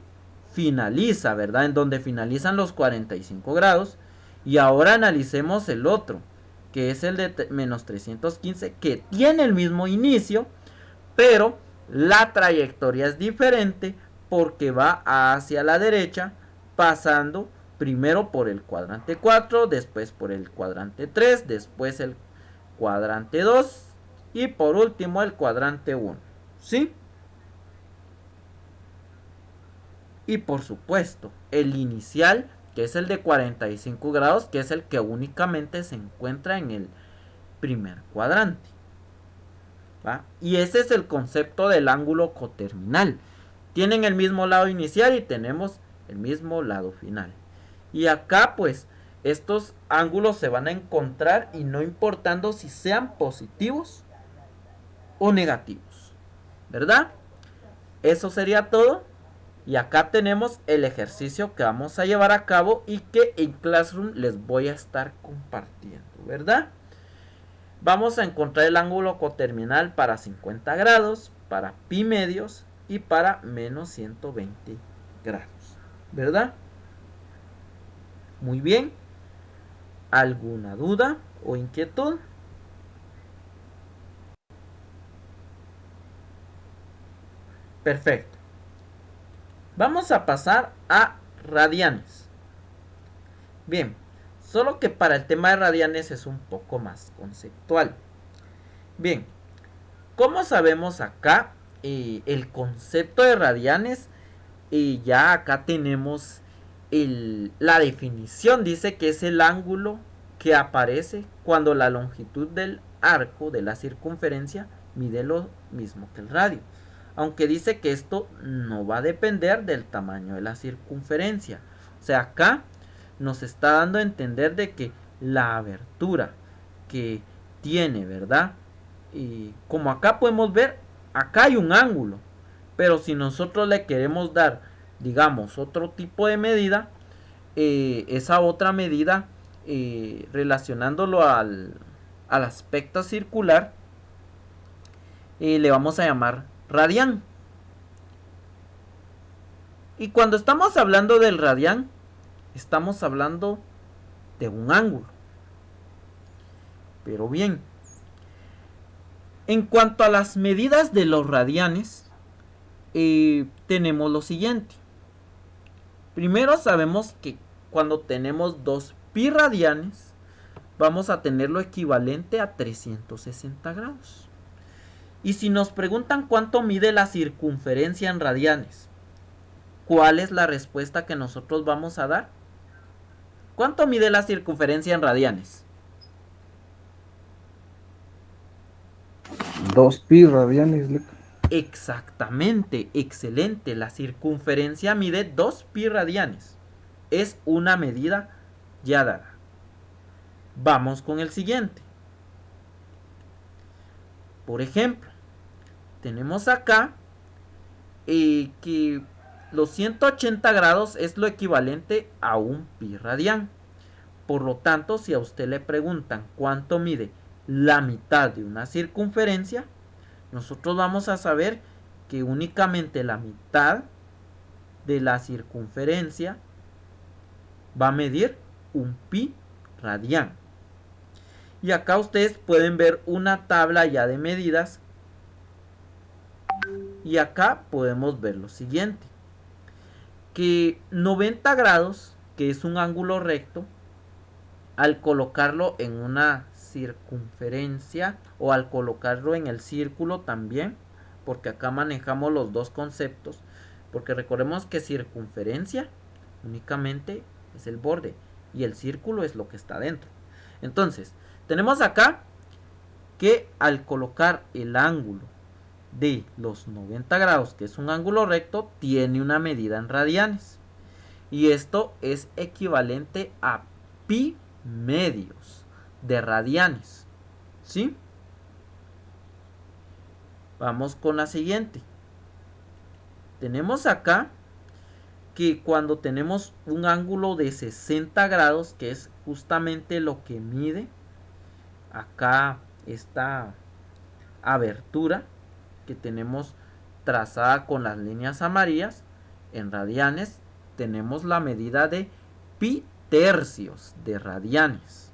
finaliza, ¿verdad? En donde finalizan los 45 grados. Y ahora analicemos el otro, que es el de menos 315, que tiene el mismo inicio, pero la trayectoria es diferente porque va hacia la derecha, pasando primero por el cuadrante 4, después por el cuadrante 3, después el cuadrante 2 y por último el cuadrante 1, ¿sí? Y por supuesto, el inicial, que es el de 45 grados, que es el que únicamente se encuentra en el primer cuadrante, ¿va? Y ese es el concepto del ángulo coterminal. Tienen el mismo lado inicial y tenemos el mismo lado final. Y acá pues estos ángulos se van a encontrar y no importando si sean positivos o negativos, ¿verdad? Eso sería todo. Y acá tenemos el ejercicio que vamos a llevar a cabo y que en Classroom les voy a estar compartiendo, ¿verdad? Vamos a encontrar el ángulo coterminal para 50 grados, para pi medios y para menos 120 grados, ¿verdad? Muy bien. ¿Alguna duda o inquietud? Perfecto. Vamos a pasar a radianes. Bien, solo que para el tema de radianes es un poco más conceptual. Bien, ¿cómo sabemos acá el concepto de radianes? Y ya acá tenemos la definición. Dice que es el ángulo que aparece cuando la longitud del arco de la circunferencia mide lo mismo que el radio. Aunque dice que esto no va a depender del tamaño de la circunferencia. O sea, acá nos está dando a entender de que la abertura que tiene, ¿verdad? Y como acá podemos ver, acá hay un ángulo. Pero si nosotros le queremos dar, digamos, otro tipo de medida, esa otra medida, relacionándolo al aspecto circular, le vamos a llamar radián. Y cuando estamos hablando del radián, estamos hablando de un ángulo. Pero bien, en cuanto a las medidas de los radianes, tenemos lo siguiente. Primero sabemos que cuando tenemos 2 pi radianes, vamos a tener lo equivalente a 360 grados. Y si nos preguntan cuánto mide la circunferencia en radianes, ¿cuál es la respuesta que nosotros vamos a dar? ¿Cuánto mide la circunferencia en radianes? 2 pi radianes. Exactamente, excelente. La circunferencia mide 2 pi radianes. Es una medida ya dada. Vamos con el siguiente. Por ejemplo, tenemos acá que los 180 grados es lo equivalente a un pi radián. Por lo tanto, si a usted le preguntan cuánto mide la mitad de una circunferencia, nosotros vamos a saber que únicamente la mitad de la circunferencia va a medir un pi radián. Y acá ustedes pueden ver una tabla ya de medidas. Y acá podemos ver lo siguiente. Que 90 grados, que es un ángulo recto, al colocarlo en una circunferencia o al colocarlo en el círculo también, porque acá manejamos los dos conceptos, porque recordemos que circunferencia únicamente es el borde y el círculo es lo que está dentro. Entonces, tenemos acá que al colocar el ángulo de los 90 grados, que es un ángulo recto, tiene una medida en radianes. Y esto es equivalente a pi medios de radianes. ¿Sí? Vamos con la siguiente. Tenemos acá que cuando tenemos un ángulo de 60 grados, que es justamente lo que mide acá esta abertura que tenemos trazada con las líneas amarillas en radianes, tenemos la medida de pi tercios de radianes.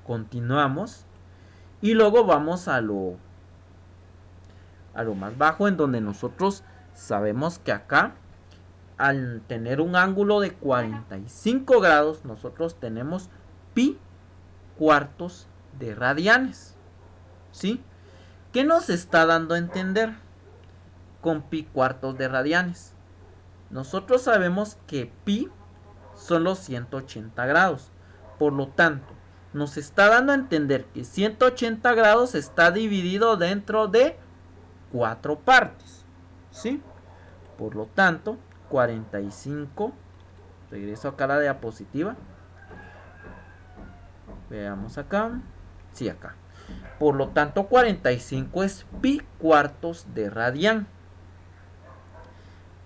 Continuamos y luego vamos a lo más bajo, en donde nosotros sabemos que acá al tener un ángulo de 45 grados nosotros tenemos pi cuartos de radianes. ¿Sí? ¿Qué nos está dando a entender con pi cuartos de radianes? Nosotros sabemos que pi son los 180 grados. Por lo tanto, nos está dando a entender que 180 grados está dividido dentro de 4 partes. ¿Sí? Por lo tanto, 45. Regreso acá a la diapositiva. Veamos acá. Sí, acá. Por lo tanto, 45 es pi cuartos de radián.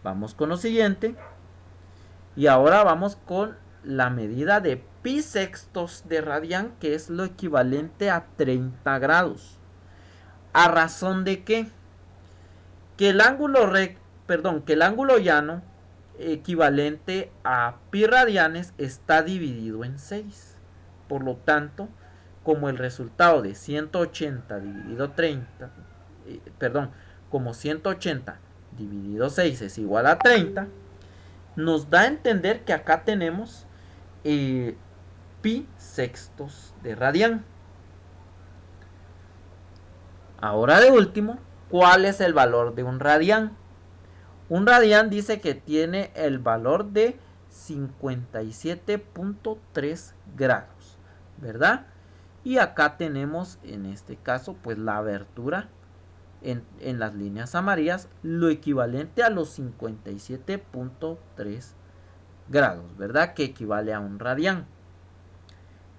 Vamos con lo siguiente. Y ahora vamos con la medida de pi sextos de radián, que es lo equivalente a 30 grados. ¿A razón de qué? Que el ángulo que el ángulo llano equivalente a pi radianes está dividido en 6. Por lo tanto, como el resultado de 180 dividido 30, como 180 dividido 6 es igual a 30, nos da a entender que acá tenemos pi sextos de radián. Ahora de último, ¿cuál es el valor de un radián? Un radián dice que tiene el valor de 57.3 grados, ¿verdad? Y acá tenemos en este caso pues la abertura en las líneas amarillas, lo equivalente a los 57.3 grados, ¿verdad? Que equivale a un radián.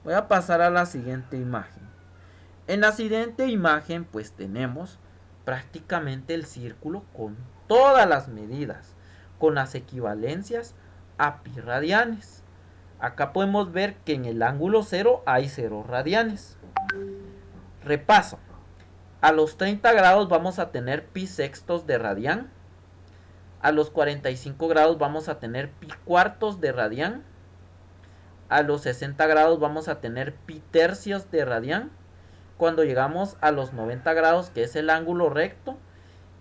Voy a pasar a la siguiente imagen. En la siguiente imagen pues tenemos prácticamente el círculo con todas las medidas, con las equivalencias a pi radianes. Acá podemos ver que en el ángulo 0 hay 0 radianes. Repaso. A los 30 grados vamos a tener pi sextos de radián. A los 45 grados vamos a tener pi cuartos de radián. A los 60 grados vamos a tener pi tercios de radián. Cuando llegamos a los 90 grados, que es el ángulo recto,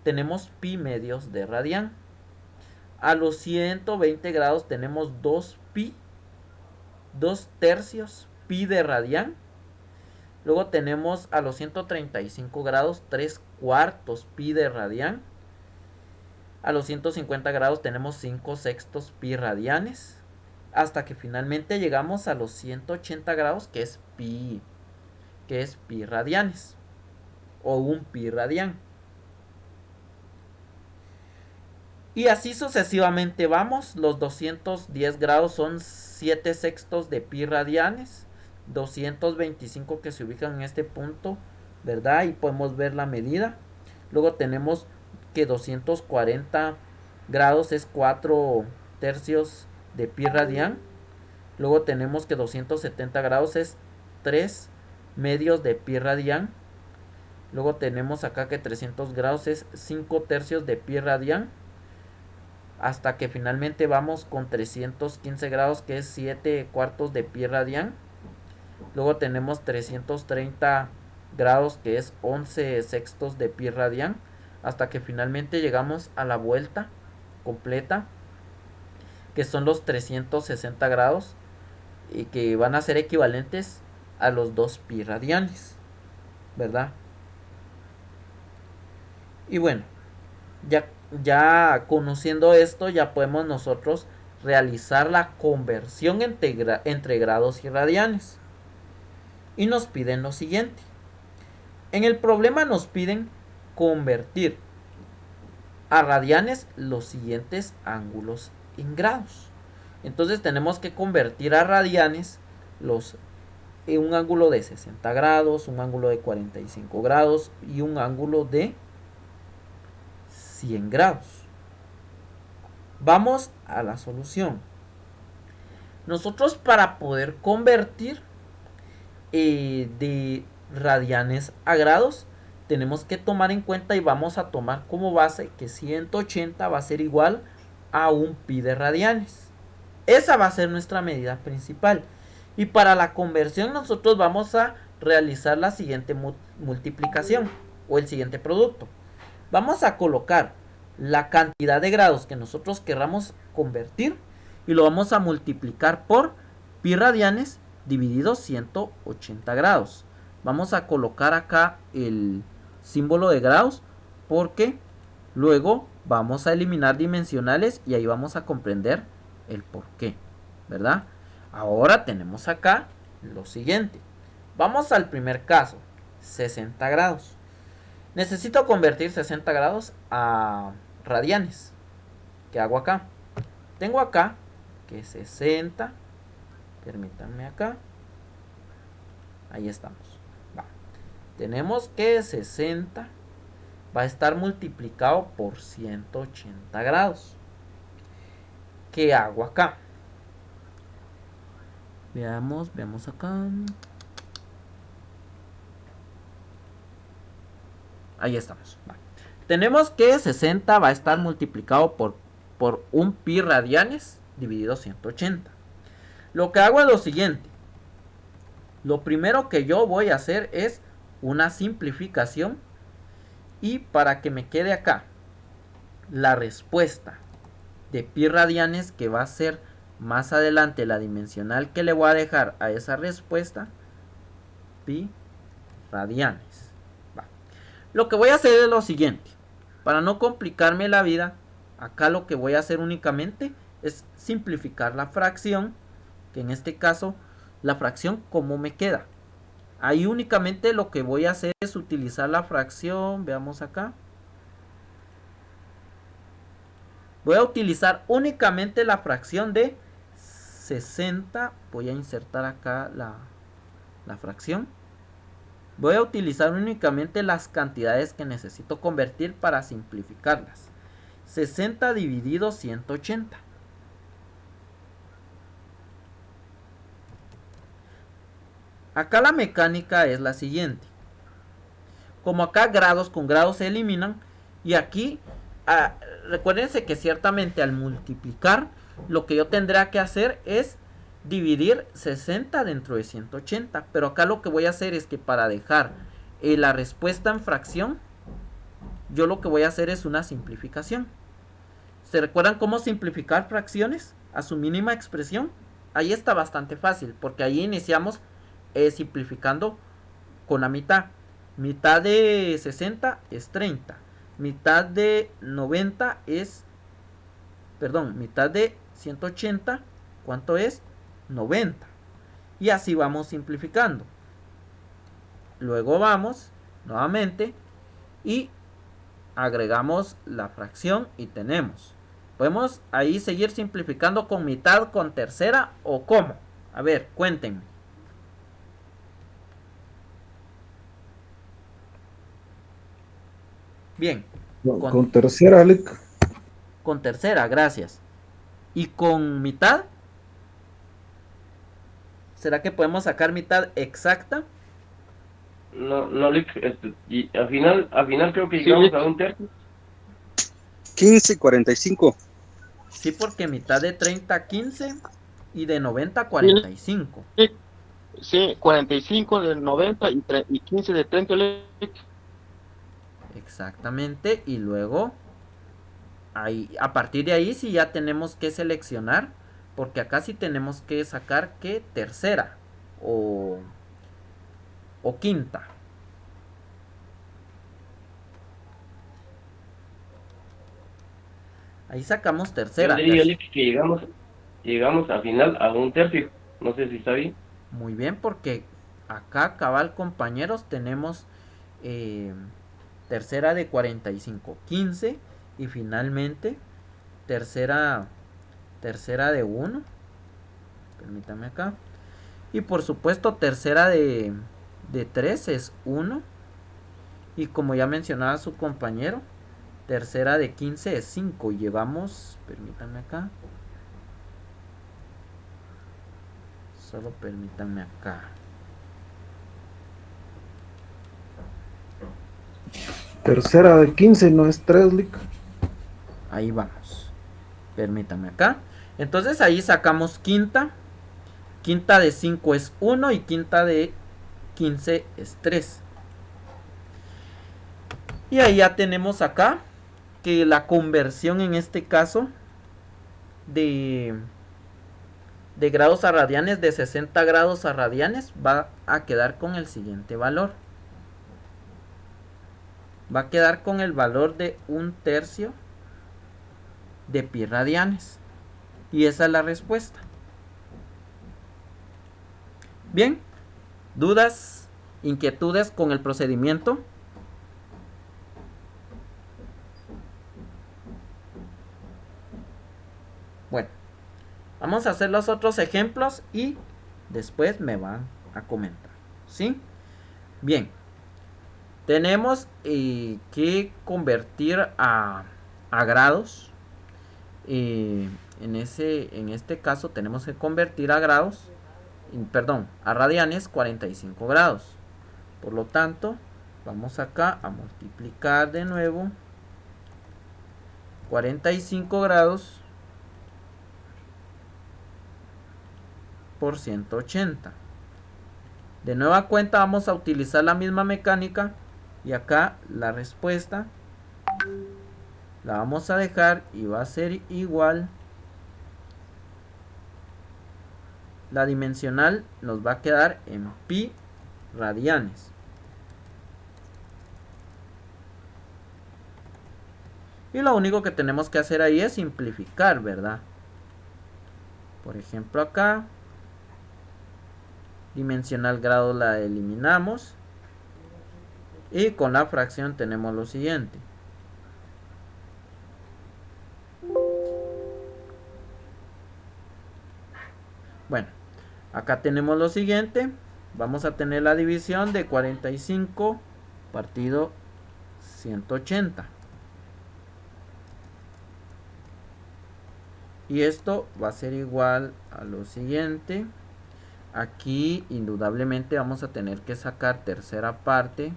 tenemos pi medios de radián. A los 120 grados tenemos 2 tercios pi de radián. Luego tenemos a los 135 grados 3 cuartos pi de radián. A los 150 grados tenemos 5 sextos pi radianes. Hasta que finalmente llegamos a los 180 grados, que es pi radianes. o 1 pi radian. Y así sucesivamente vamos. Los 210 grados son 7 sextos de pi radianes. 225 que se ubican en este punto, ¿verdad? Y podemos ver la medida. Luego tenemos que 240 grados es 4 tercios de pi radian. Luego tenemos que 270 grados es 3 medios de pi radian. Luego tenemos acá que 300 grados es 5 tercios de pi radian. Hasta que finalmente vamos con 315 grados, que es 7 cuartos de pi radian. Luego tenemos 330 grados, que es 11 sextos de pi radian. Hasta que finalmente llegamos a la vuelta completa, que son los 360 grados, y que van a ser equivalentes a los 2 pi radianes, ¿verdad? Y bueno, ya conociendo esto, ya podemos nosotros realizar la conversión entre grados y radianes. Y nos piden lo siguiente. En el problema nos piden convertir a radianes los siguientes ángulos en grados. Entonces tenemos que convertir a radianes un ángulo de 60 grados, un ángulo de 45 grados y un ángulo de 100 grados. Vamos a la solución. Nosotros, para poder convertir de radianes a grados, tenemos que tomar en cuenta, y vamos a tomar como base, que 180 va a ser igual a 1 pi de radianes. Esa va a ser nuestra medida principal. Y para la conversión nosotros vamos a realizar la siguiente multiplicación, o el siguiente producto. Vamos a colocar la cantidad de grados que nosotros querramos convertir y lo vamos a multiplicar por pi radianes dividido 180 grados. Vamos a colocar acá el símbolo de grados, porque luego vamos a eliminar dimensionales y ahí vamos a comprender el por qué, ¿verdad? Ahora tenemos acá lo siguiente. Vamos al primer caso, 60 grados. Necesito convertir 60 grados a radianes. ¿Qué hago acá? Tengo acá que 60, permítanme acá, ahí estamos. Va. Tenemos que 60 va a estar multiplicado por 180 grados. ¿Qué hago acá? Veamos acá. Ahí estamos. Va. Tenemos que 60 va a estar multiplicado por 1 pi radianes dividido 180. Lo que hago es lo siguiente. Lo primero que yo voy a hacer es una simplificación, y para que me quede acá la respuesta de pi radianes, que va a ser más adelante la dimensional que le voy a dejar a esa respuesta, pi radianes. Va. Lo que voy a hacer es lo siguiente. Para no complicarme la vida, acá lo que voy a hacer únicamente es simplificar la fracción, que en este caso la fracción como me queda. Ahí únicamente lo que voy a hacer es utilizar la fracción, veamos acá. Voy a utilizar únicamente la fracción de 60, voy a insertar acá la fracción. Voy a utilizar únicamente las cantidades que necesito convertir para simplificarlas. 60 dividido 180. Acá la mecánica es la siguiente. Como acá grados con grados se eliminan, y aquí recuérdense que ciertamente al multiplicar lo que yo tendré que hacer es dividir 60 dentro de 180, pero acá lo que voy a hacer es que para dejar la respuesta en fracción, yo lo que voy a hacer es una simplificación. ¿Se recuerdan cómo simplificar fracciones a su mínima expresión? Ahí está bastante fácil, porque ahí iniciamos simplificando con la mitad. Mitad de 60 es 30. Mitad de 90 es... Perdón, mitad de 180, ¿cuánto es? 90. Y así vamos simplificando. Luego vamos nuevamente y agregamos la fracción y tenemos. Podemos ahí seguir simplificando con mitad, con tercera o cómo. A ver, cuéntenme. Bien. Con tercera, Alec. Con tercera, gracias. ¿Y con mitad? ¿Será que podemos sacar mitad exacta? No, no, Lick, y al final creo que Sí, llegamos Lick. a un tercio. 15 y 45. Sí, porque mitad de 30 a 15 y de 90 a 45. Sí, 45 del 90 y 15 de 30. Exactamente. Y luego, ahí, a partir de ahí sí ya tenemos que seleccionar. Porque acá sí tenemos que sacar que tercera o quinta. Ahí sacamos Yo tercera. diría, Lick, que llegamos al final a un tercio. No sé si está bien. Muy bien, porque acá, cabal, compañeros, tenemos tercera de 45, 15 y finalmente tercera de 1. Permítame acá. Y por supuesto, tercera de 3 es 1. Y como ya mencionaba su compañero, tercera de 15 es 5. Y llevamos, permítanme acá. Solo permítanme acá. Tercera de 15 no es 3, Lick. Ahí vamos. Permítame acá. Entonces ahí sacamos quinta. Quinta de 5 es 1 y quinta de 15 es 3. Y ahí ya tenemos acá que la conversión en este caso de grados a radianes, de 60 grados a radianes, va a quedar con el siguiente valor. Va a quedar con el valor de 1/3 de pi radianes. Y esa es la respuesta. Bien, ¿dudas, inquietudes con el procedimiento? Bueno, vamos a hacer los otros ejemplos y después me van a comentar, ¿sí? Bien, tenemos que convertir a grados. En este caso tenemos que convertir a grados, perdón, a radianes 45 grados. Por lo tanto, vamos acá a multiplicar de nuevo 45 grados por 180. De nueva cuenta vamos a utilizar la misma mecánica y acá la respuesta la vamos a dejar y va a ser igual. La dimensional nos va a quedar en pi radianes. Y lo único que tenemos que hacer ahí es simplificar, ¿verdad? Por ejemplo acá, dimensional grado la eliminamos. Y con la fracción tenemos lo siguiente. Bueno, acá tenemos lo siguiente. Vamos a tener la división de 45 partido 180. Y esto va a ser igual a lo siguiente. Aquí indudablemente vamos a tener que sacar tercera parte.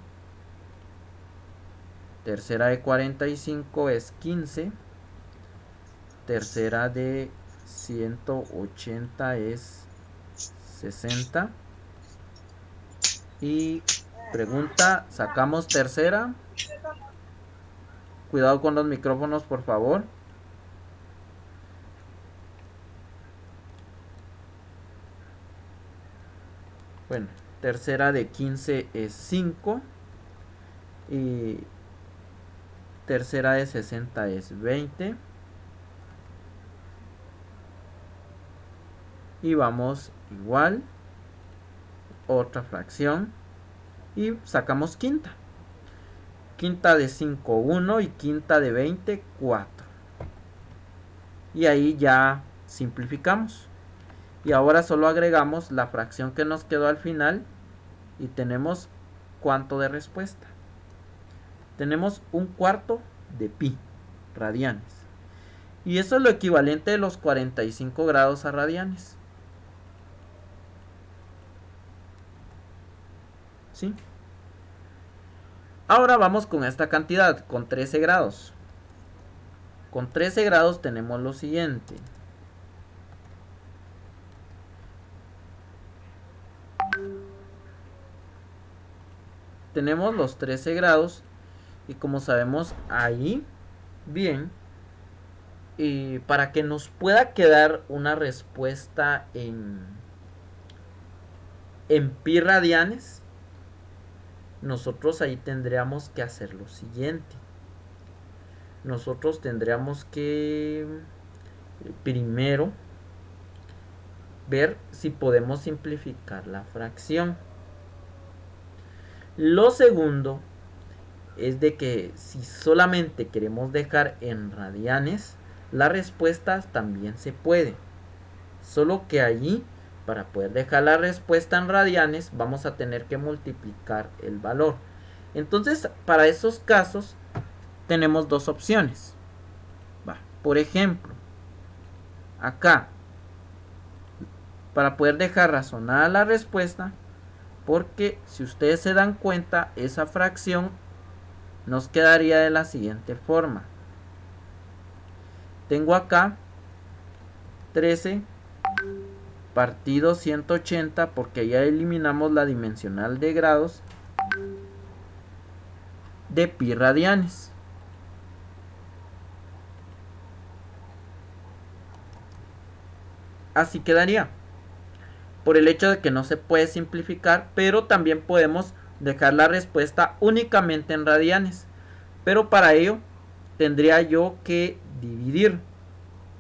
Tercera de 45 es 15. Tercera de 180 es 60. Y pregunta, ¿sacamos tercera? Cuidado con los micrófonos, por favor. Bueno, tercera de 15 es 5. Y tercera de 60 es 20. Y vamos igual. Otra fracción. Y sacamos quinta. Quinta de 5, 1 y quinta de 20, 4. Y ahí ya simplificamos. Y ahora solo agregamos la fracción que nos quedó al final y tenemos ¿cuánto de respuesta? Tenemos 1/4 de pi radianes. Y eso es lo equivalente de los 45 grados a radianes. ¿Sí? Ahora vamos con esta cantidad, con 13 grados. Con 13 grados tenemos lo siguiente. Tenemos los 13 grados y como sabemos ahí, bien, y para que nos pueda quedar una respuesta en pi radianes, nosotros ahí tendríamos que hacer lo siguiente. Nosotros tendríamos que primero ver si podemos simplificar la fracción. Lo segundo es de que si solamente queremos dejar en radianes, la respuesta también se puede. Solo que allí, para poder dejar la respuesta en radianes, vamos a tener que multiplicar el valor. Entonces, para esos casos, tenemos dos opciones. Por ejemplo, acá, para poder dejar razonada la respuesta, porque si ustedes se dan cuenta, esa fracción nos quedaría de la siguiente forma. Tengo acá 13 partido 180, porque ya eliminamos la dimensional de grados de pi radianes. Así quedaría. Por el hecho de que no se puede simplificar, pero también podemos dejar la respuesta únicamente en radianes. Pero para ello tendría yo que dividir.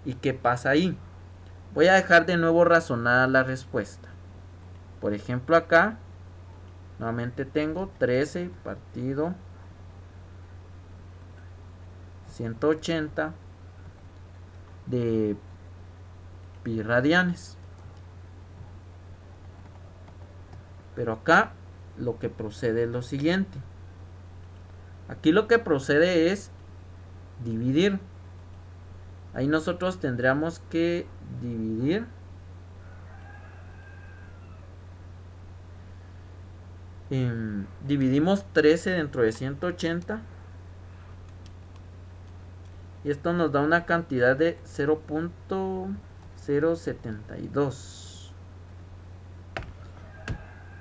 ¿Y qué pasa ahí? Voy a dejar de nuevo razonada la respuesta. Por ejemplo, acá nuevamente tengo 13 partido 180 de pi radianes. Pero acá lo que procede es lo siguiente. Aquí lo que procede es dividir. Ahí nosotros tendríamos que dividir dividimos 13 dentro de 180 y esto nos da una cantidad de 0.072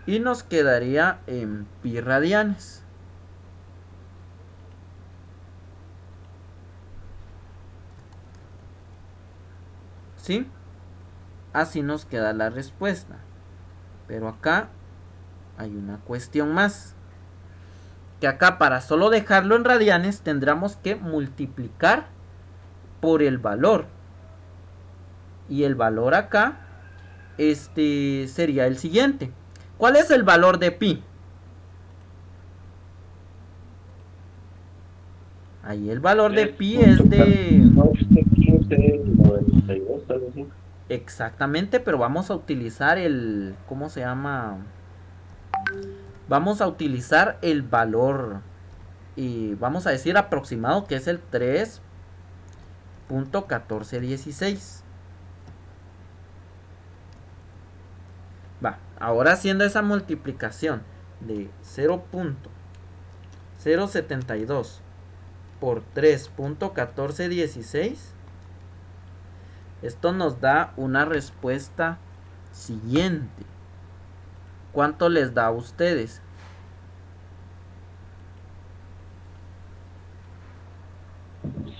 y nos quedaría en pi radianes. ¿Sí? Así nos queda la respuesta. Pero acá hay una cuestión más. Que acá para solo dejarlo en radianes tendríamos que multiplicar por el valor. Y el valor acá sería el siguiente. ¿Cuál es el valor de pi? Ahí el valor de pi es de 1592, algo así. Exactamente, pero vamos a utilizar el, ¿cómo se llama? Vamos a utilizar el valor y vamos a decir aproximado, que es el 3.1416. Ahora haciendo esa multiplicación de 0.072 por 3.1416, esto nos da una respuesta siguiente. ¿Cuánto les da a ustedes?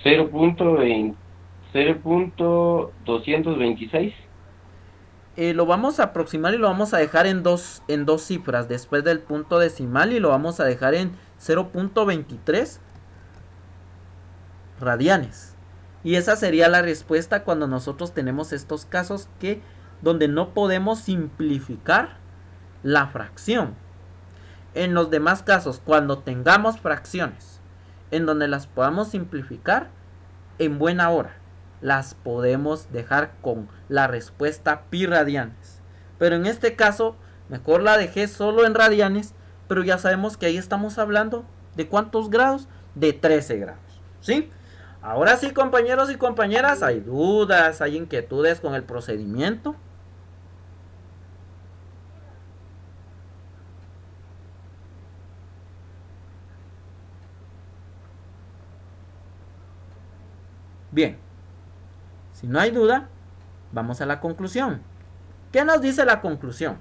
$0.226. Lo vamos a aproximar y lo vamos a dejar en dos cifras después del punto decimal y lo vamos a dejar en 0.23 radianes. Y esa sería la respuesta cuando nosotros tenemos estos casos donde no podemos simplificar la fracción. En los demás casos, cuando tengamos fracciones en donde las podamos simplificar en buena hora. Las podemos dejar con la respuesta pi radianes. Pero en este caso, mejor la dejé solo en radianes, pero ya sabemos que ahí estamos hablando de ¿cuántos grados? De 13 grados, ¿sí? Ahora sí, compañeros y compañeras, ¿hay dudas, hay inquietudes con el procedimiento? Bien, si no hay duda, vamos a la conclusión. ¿Qué nos dice la conclusión?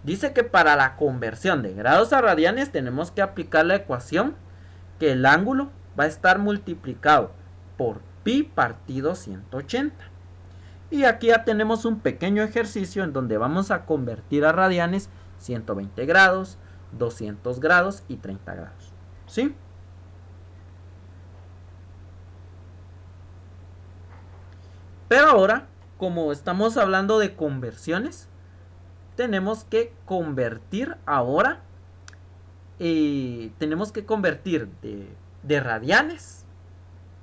Dice que para la conversión de grados a radianes tenemos que aplicar la ecuación que el ángulo va a estar multiplicado por pi partido 180. Y aquí ya tenemos un pequeño ejercicio en donde vamos a convertir a radianes 120 grados, 200 grados y 30 grados. ¿Sí? Pero ahora, como estamos hablando de conversiones, tenemos que convertir ahora, tenemos que convertir de radianes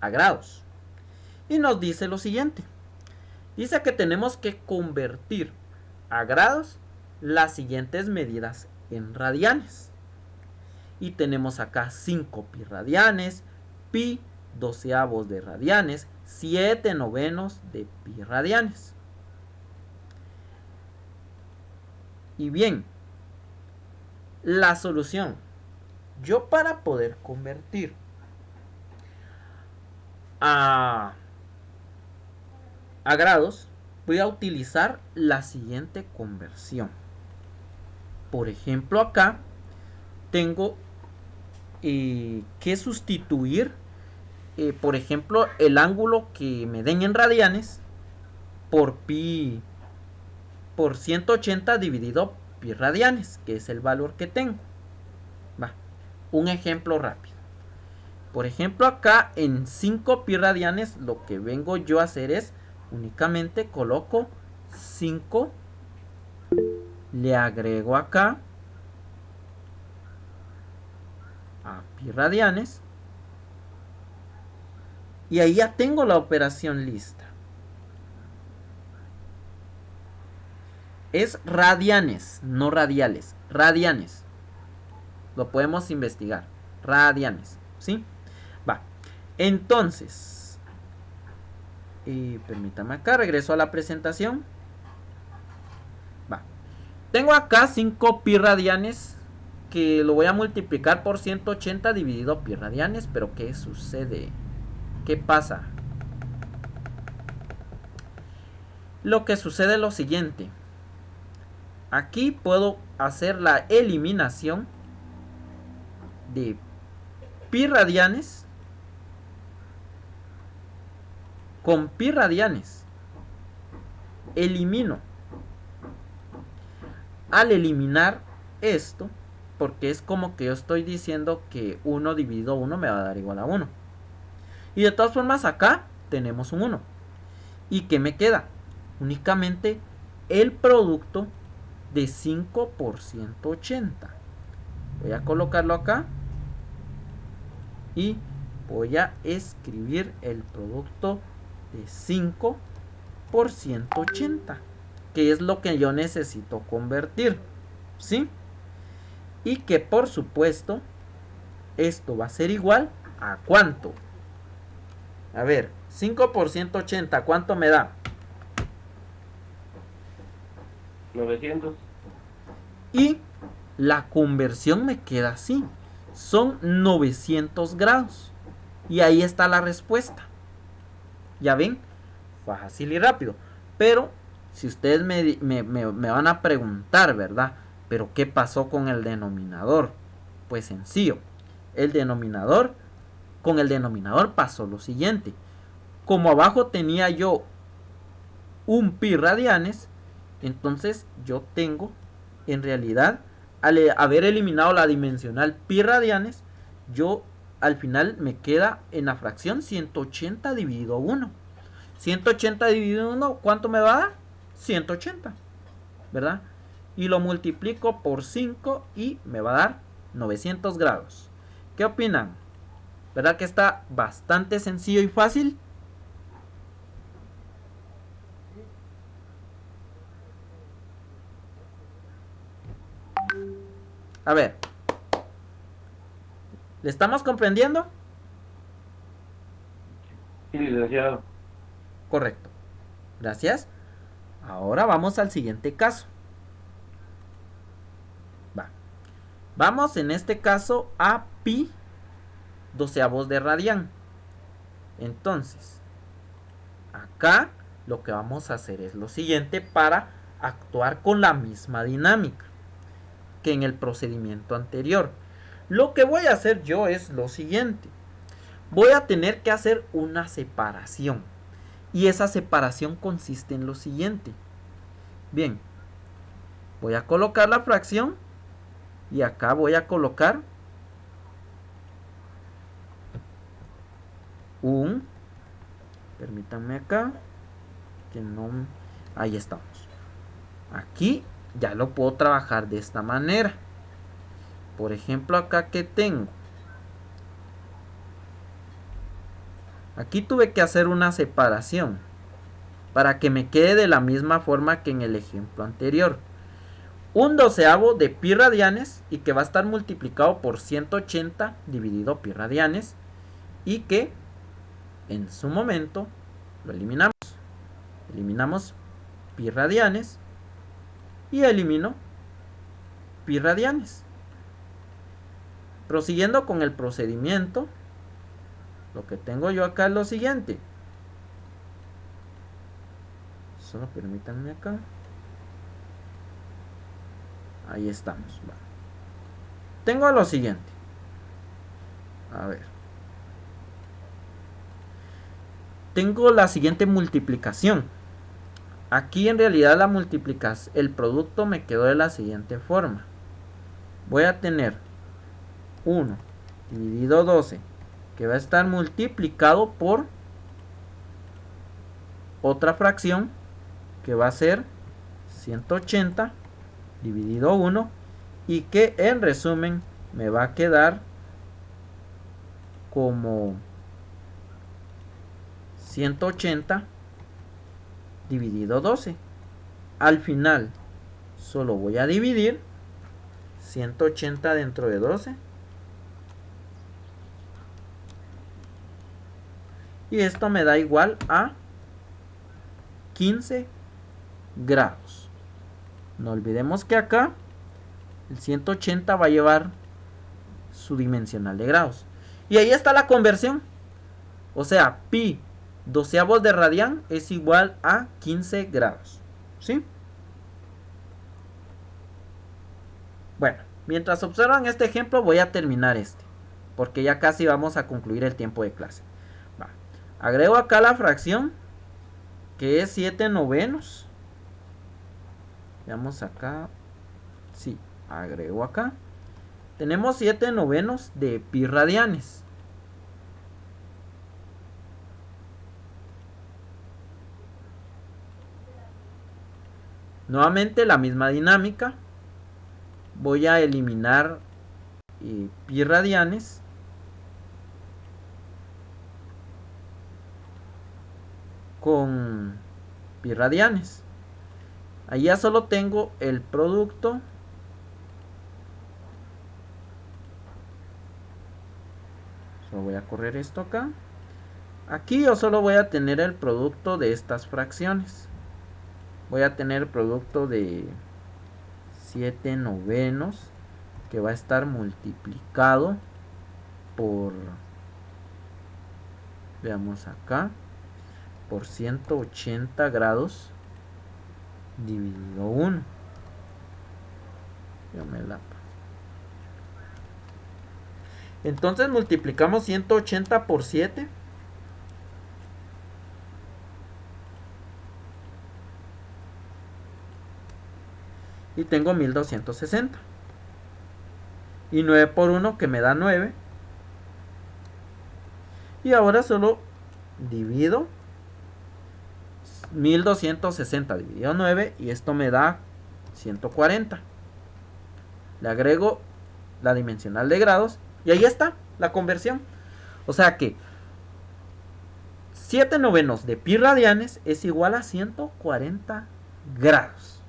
a grados. Y nos dice lo siguiente. Dice que tenemos que convertir a grados las siguientes medidas en radianes. Y tenemos acá 5 pi radianes, pi doceavos de radianes, 7 novenos de pi radianes. Y bien, la solución. Yo para poder convertir a grados voy a utilizar la siguiente conversión. Por ejemplo, acá tengo que sustituir por ejemplo, el ángulo que me den en radianes por pi por 180 dividido pi radianes, que es el valor que tengo. Va, un ejemplo rápido. Por ejemplo, acá en 5 pi radianes lo que vengo yo a hacer es únicamente coloco 5, le agrego acá a pi radianes. Y ahí ya tengo la operación lista. Es radianes, no radiales. Radianes. Lo podemos investigar. Radianes. ¿Sí? Va. Entonces. Permítame acá. Regreso a la presentación. Va. Tengo acá 5 pi radianes. Que lo voy a multiplicar por 180 dividido pi radianes. Pero ¿qué sucede? ¿Qué pasa? Lo que sucede es lo siguiente. Aquí puedo hacer la eliminación de pi radianes con pi radianes. Elimino. Al eliminar esto, porque es como que yo estoy diciendo que 1 dividido 1 me va a dar igual a 1. Y de todas formas acá tenemos un 1. ¿Y qué me queda? Únicamente el producto de 5 por 180. Voy a colocarlo acá. Y voy a escribir el producto de 5 por 180. Que es lo que yo necesito convertir. ¿Sí? Y que por supuesto esto va a ser igual a ¿cuánto? A ver, 5 por 180, ¿cuánto me da? 900. Y la conversión me queda así. Son 900 grados. Y ahí está la respuesta. ¿Ya ven? Fácil y rápido. Pero, si ustedes me van a preguntar, ¿verdad? ¿Pero qué pasó con el denominador? Pues sencillo. Con el denominador pasó lo siguiente. Como abajo tenía yo un pi radianes, entonces yo tengo, en realidad, al haber eliminado la dimensional pi radianes, yo al final me queda en la fracción 180 dividido 1. 180 dividido 1, ¿cuánto me va a dar? 180, ¿verdad? Y lo multiplico por 5 y me va a dar 900 grados. ¿Qué opinan? ¿Verdad que está bastante sencillo y fácil? A ver, ¿le estamos comprendiendo? Sí, licenciado. Correcto. Gracias. Ahora vamos al siguiente caso. Vamos en este caso a pi doceavos de radián. Entonces, acá lo que vamos a hacer es lo siguiente para actuar con la misma dinámica que en el procedimiento anterior. Lo que voy a hacer yo es lo siguiente. Voy a tener que hacer una separación. Y esa separación consiste en lo siguiente. Bien, voy a colocar la fracción y acá voy a colocar permítanme acá, que no, ahí estamos. Aquí ya lo puedo trabajar de esta manera. Por ejemplo, acá que tengo. Aquí tuve que hacer una separación para que me quede de la misma forma que en el ejemplo anterior. Un doceavo de pi radianes y que va a estar multiplicado por 180 dividido pi radianes y que en su momento lo eliminamos. Eliminamos pi radianes y elimino pi radianes. Prosiguiendo con el procedimiento, lo que tengo yo acá es lo siguiente. Solo permítanme acá. Ahí estamos. Vale. Tengo lo siguiente. A ver. Tengo la siguiente multiplicación. Aquí en realidad la multiplicación, el producto me quedó de la siguiente forma. Voy a tener 1 dividido 12 que va a estar multiplicado por otra fracción que va a ser 180 dividido 1 y que en resumen me va a quedar como 180 dividido 12. Al final solo voy a dividir 180 dentro de 12 y esto me da igual a 15 grados. No olvidemos que acá el 180 va a llevar su dimensional de grados. Y ahí está la conversión. O sea, pi doceavos de radián es igual a 15 grados. ¿Sí? Bueno, mientras observan este ejemplo voy a terminar este. Porque ya casi vamos a concluir el tiempo de clase. Va. Agrego acá la fracción que es 7 novenos. Veamos acá. Sí, agrego acá. Tenemos 7 novenos de pi radianes. Nuevamente la misma dinámica. Voy a eliminar pi radianes. Con pi radianes. Ahí ya solo tengo el producto solo voy a correr esto acá. Aquí yo solo voy a tener el producto de estas fracciones. Voy a tener el producto de 7 novenos que va a estar multiplicado por, veamos acá, por 180 grados dividido 1. Entonces multiplicamos 180 por 7. Y tengo 1260. Y 9 por 1 que me da 9. Y ahora solo divido 1260 dividido 9 y esto me da 140. Le agrego la dimensional de grados y ahí está la conversión. O sea que 7/9 de pi radianes es igual a 140 grados.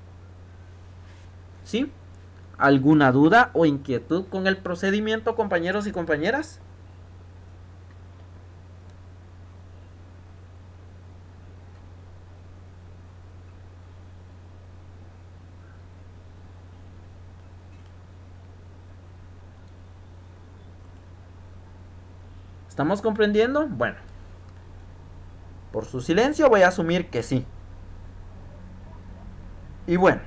¿Sí? ¿Alguna duda o inquietud con el procedimiento, compañeros y compañeras? ¿Estamos comprendiendo? Bueno, por su silencio voy a asumir que sí. Y bueno,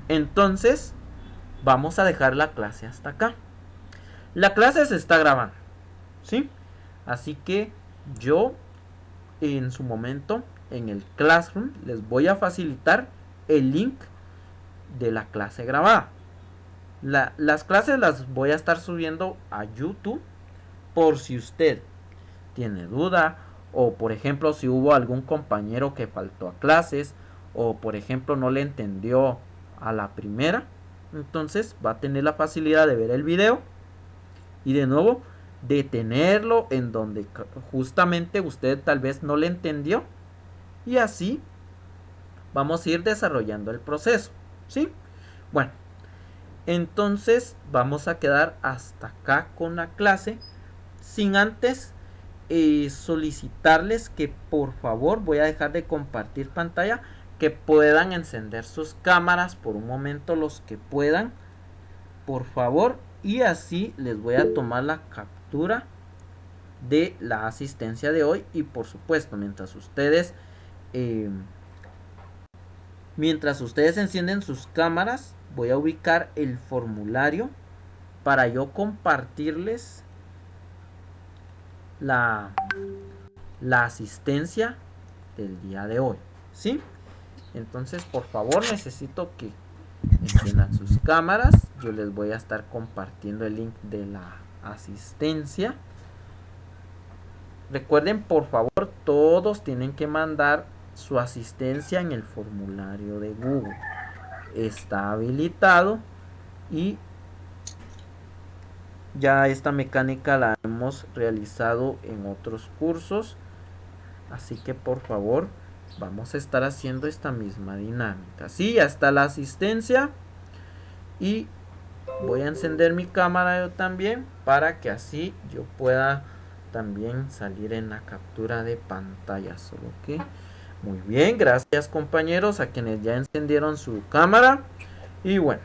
entonces vamos a dejar la clase hasta acá. La clase se está grabando, ¿sí? Así que yo en su momento en el Classroom les voy a facilitar el link de la clase grabada. Las clases las voy a estar subiendo a YouTube por si usted tiene duda, o por ejemplo si hubo algún compañero que faltó a clases, o por ejemplo no le entendió a la primera, entonces va a tener la facilidad de ver el video y de nuevo detenerlo en donde justamente usted tal vez no le entendió, y así vamos a ir desarrollando el proceso, ¿sí? Bueno, entonces vamos a quedar hasta acá con la clase, sin antes solicitarles que por favor, voy a dejar de compartir pantalla, que puedan encender sus cámaras por un momento los que puedan, por favor, y así les voy a tomar la captura de la asistencia de hoy. Y por supuesto, mientras ustedes encienden sus cámaras, voy a ubicar el formulario para yo compartirles la asistencia del día de hoy, ¿sí? Entonces, por favor, necesito que enciendan sus cámaras. Yo les voy a estar compartiendo el link de la asistencia. Recuerden, por favor, todos tienen que mandar su asistencia en el formulario de Google. Está habilitado y ya esta mecánica la hemos realizado en otros cursos, así que por favor vamos a estar haciendo esta misma dinámica. Sí, ya está la asistencia y voy a encender mi cámara yo también para que así yo pueda también salir en la captura de pantalla. Solo que muy bien, gracias compañeros a quienes ya encendieron su cámara. Y bueno,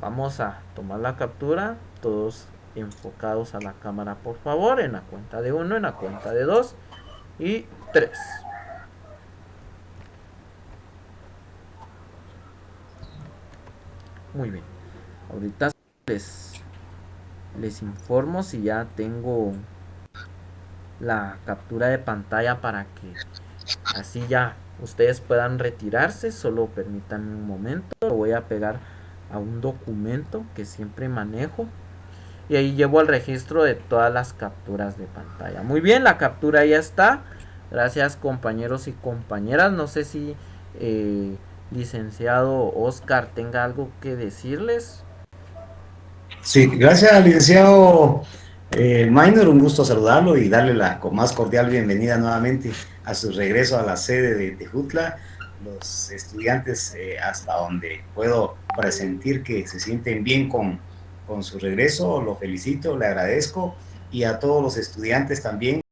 vamos a tomar la captura, todos enfocados a la cámara por favor, en la cuenta de 1, en la cuenta de 2 y 3. Muy bien, ahorita les informo si ya tengo la captura de pantalla para que así ya ustedes puedan retirarse. Solo permítanme un momento, lo voy a pegar a un documento que siempre manejo y ahí llevo el registro de todas las capturas de pantalla. Muy bien, la captura ya está. Gracias compañeros y compañeras. No sé si licenciado Oscar tenga algo que decirles. Sí, gracias licenciado Minor, un gusto saludarlo y darle la más cordial bienvenida nuevamente a su regreso a la sede de Tejutla. Los estudiantes, hasta donde puedo presentir que se sienten bien con su regreso, lo felicito, le agradezco, y a todos los estudiantes también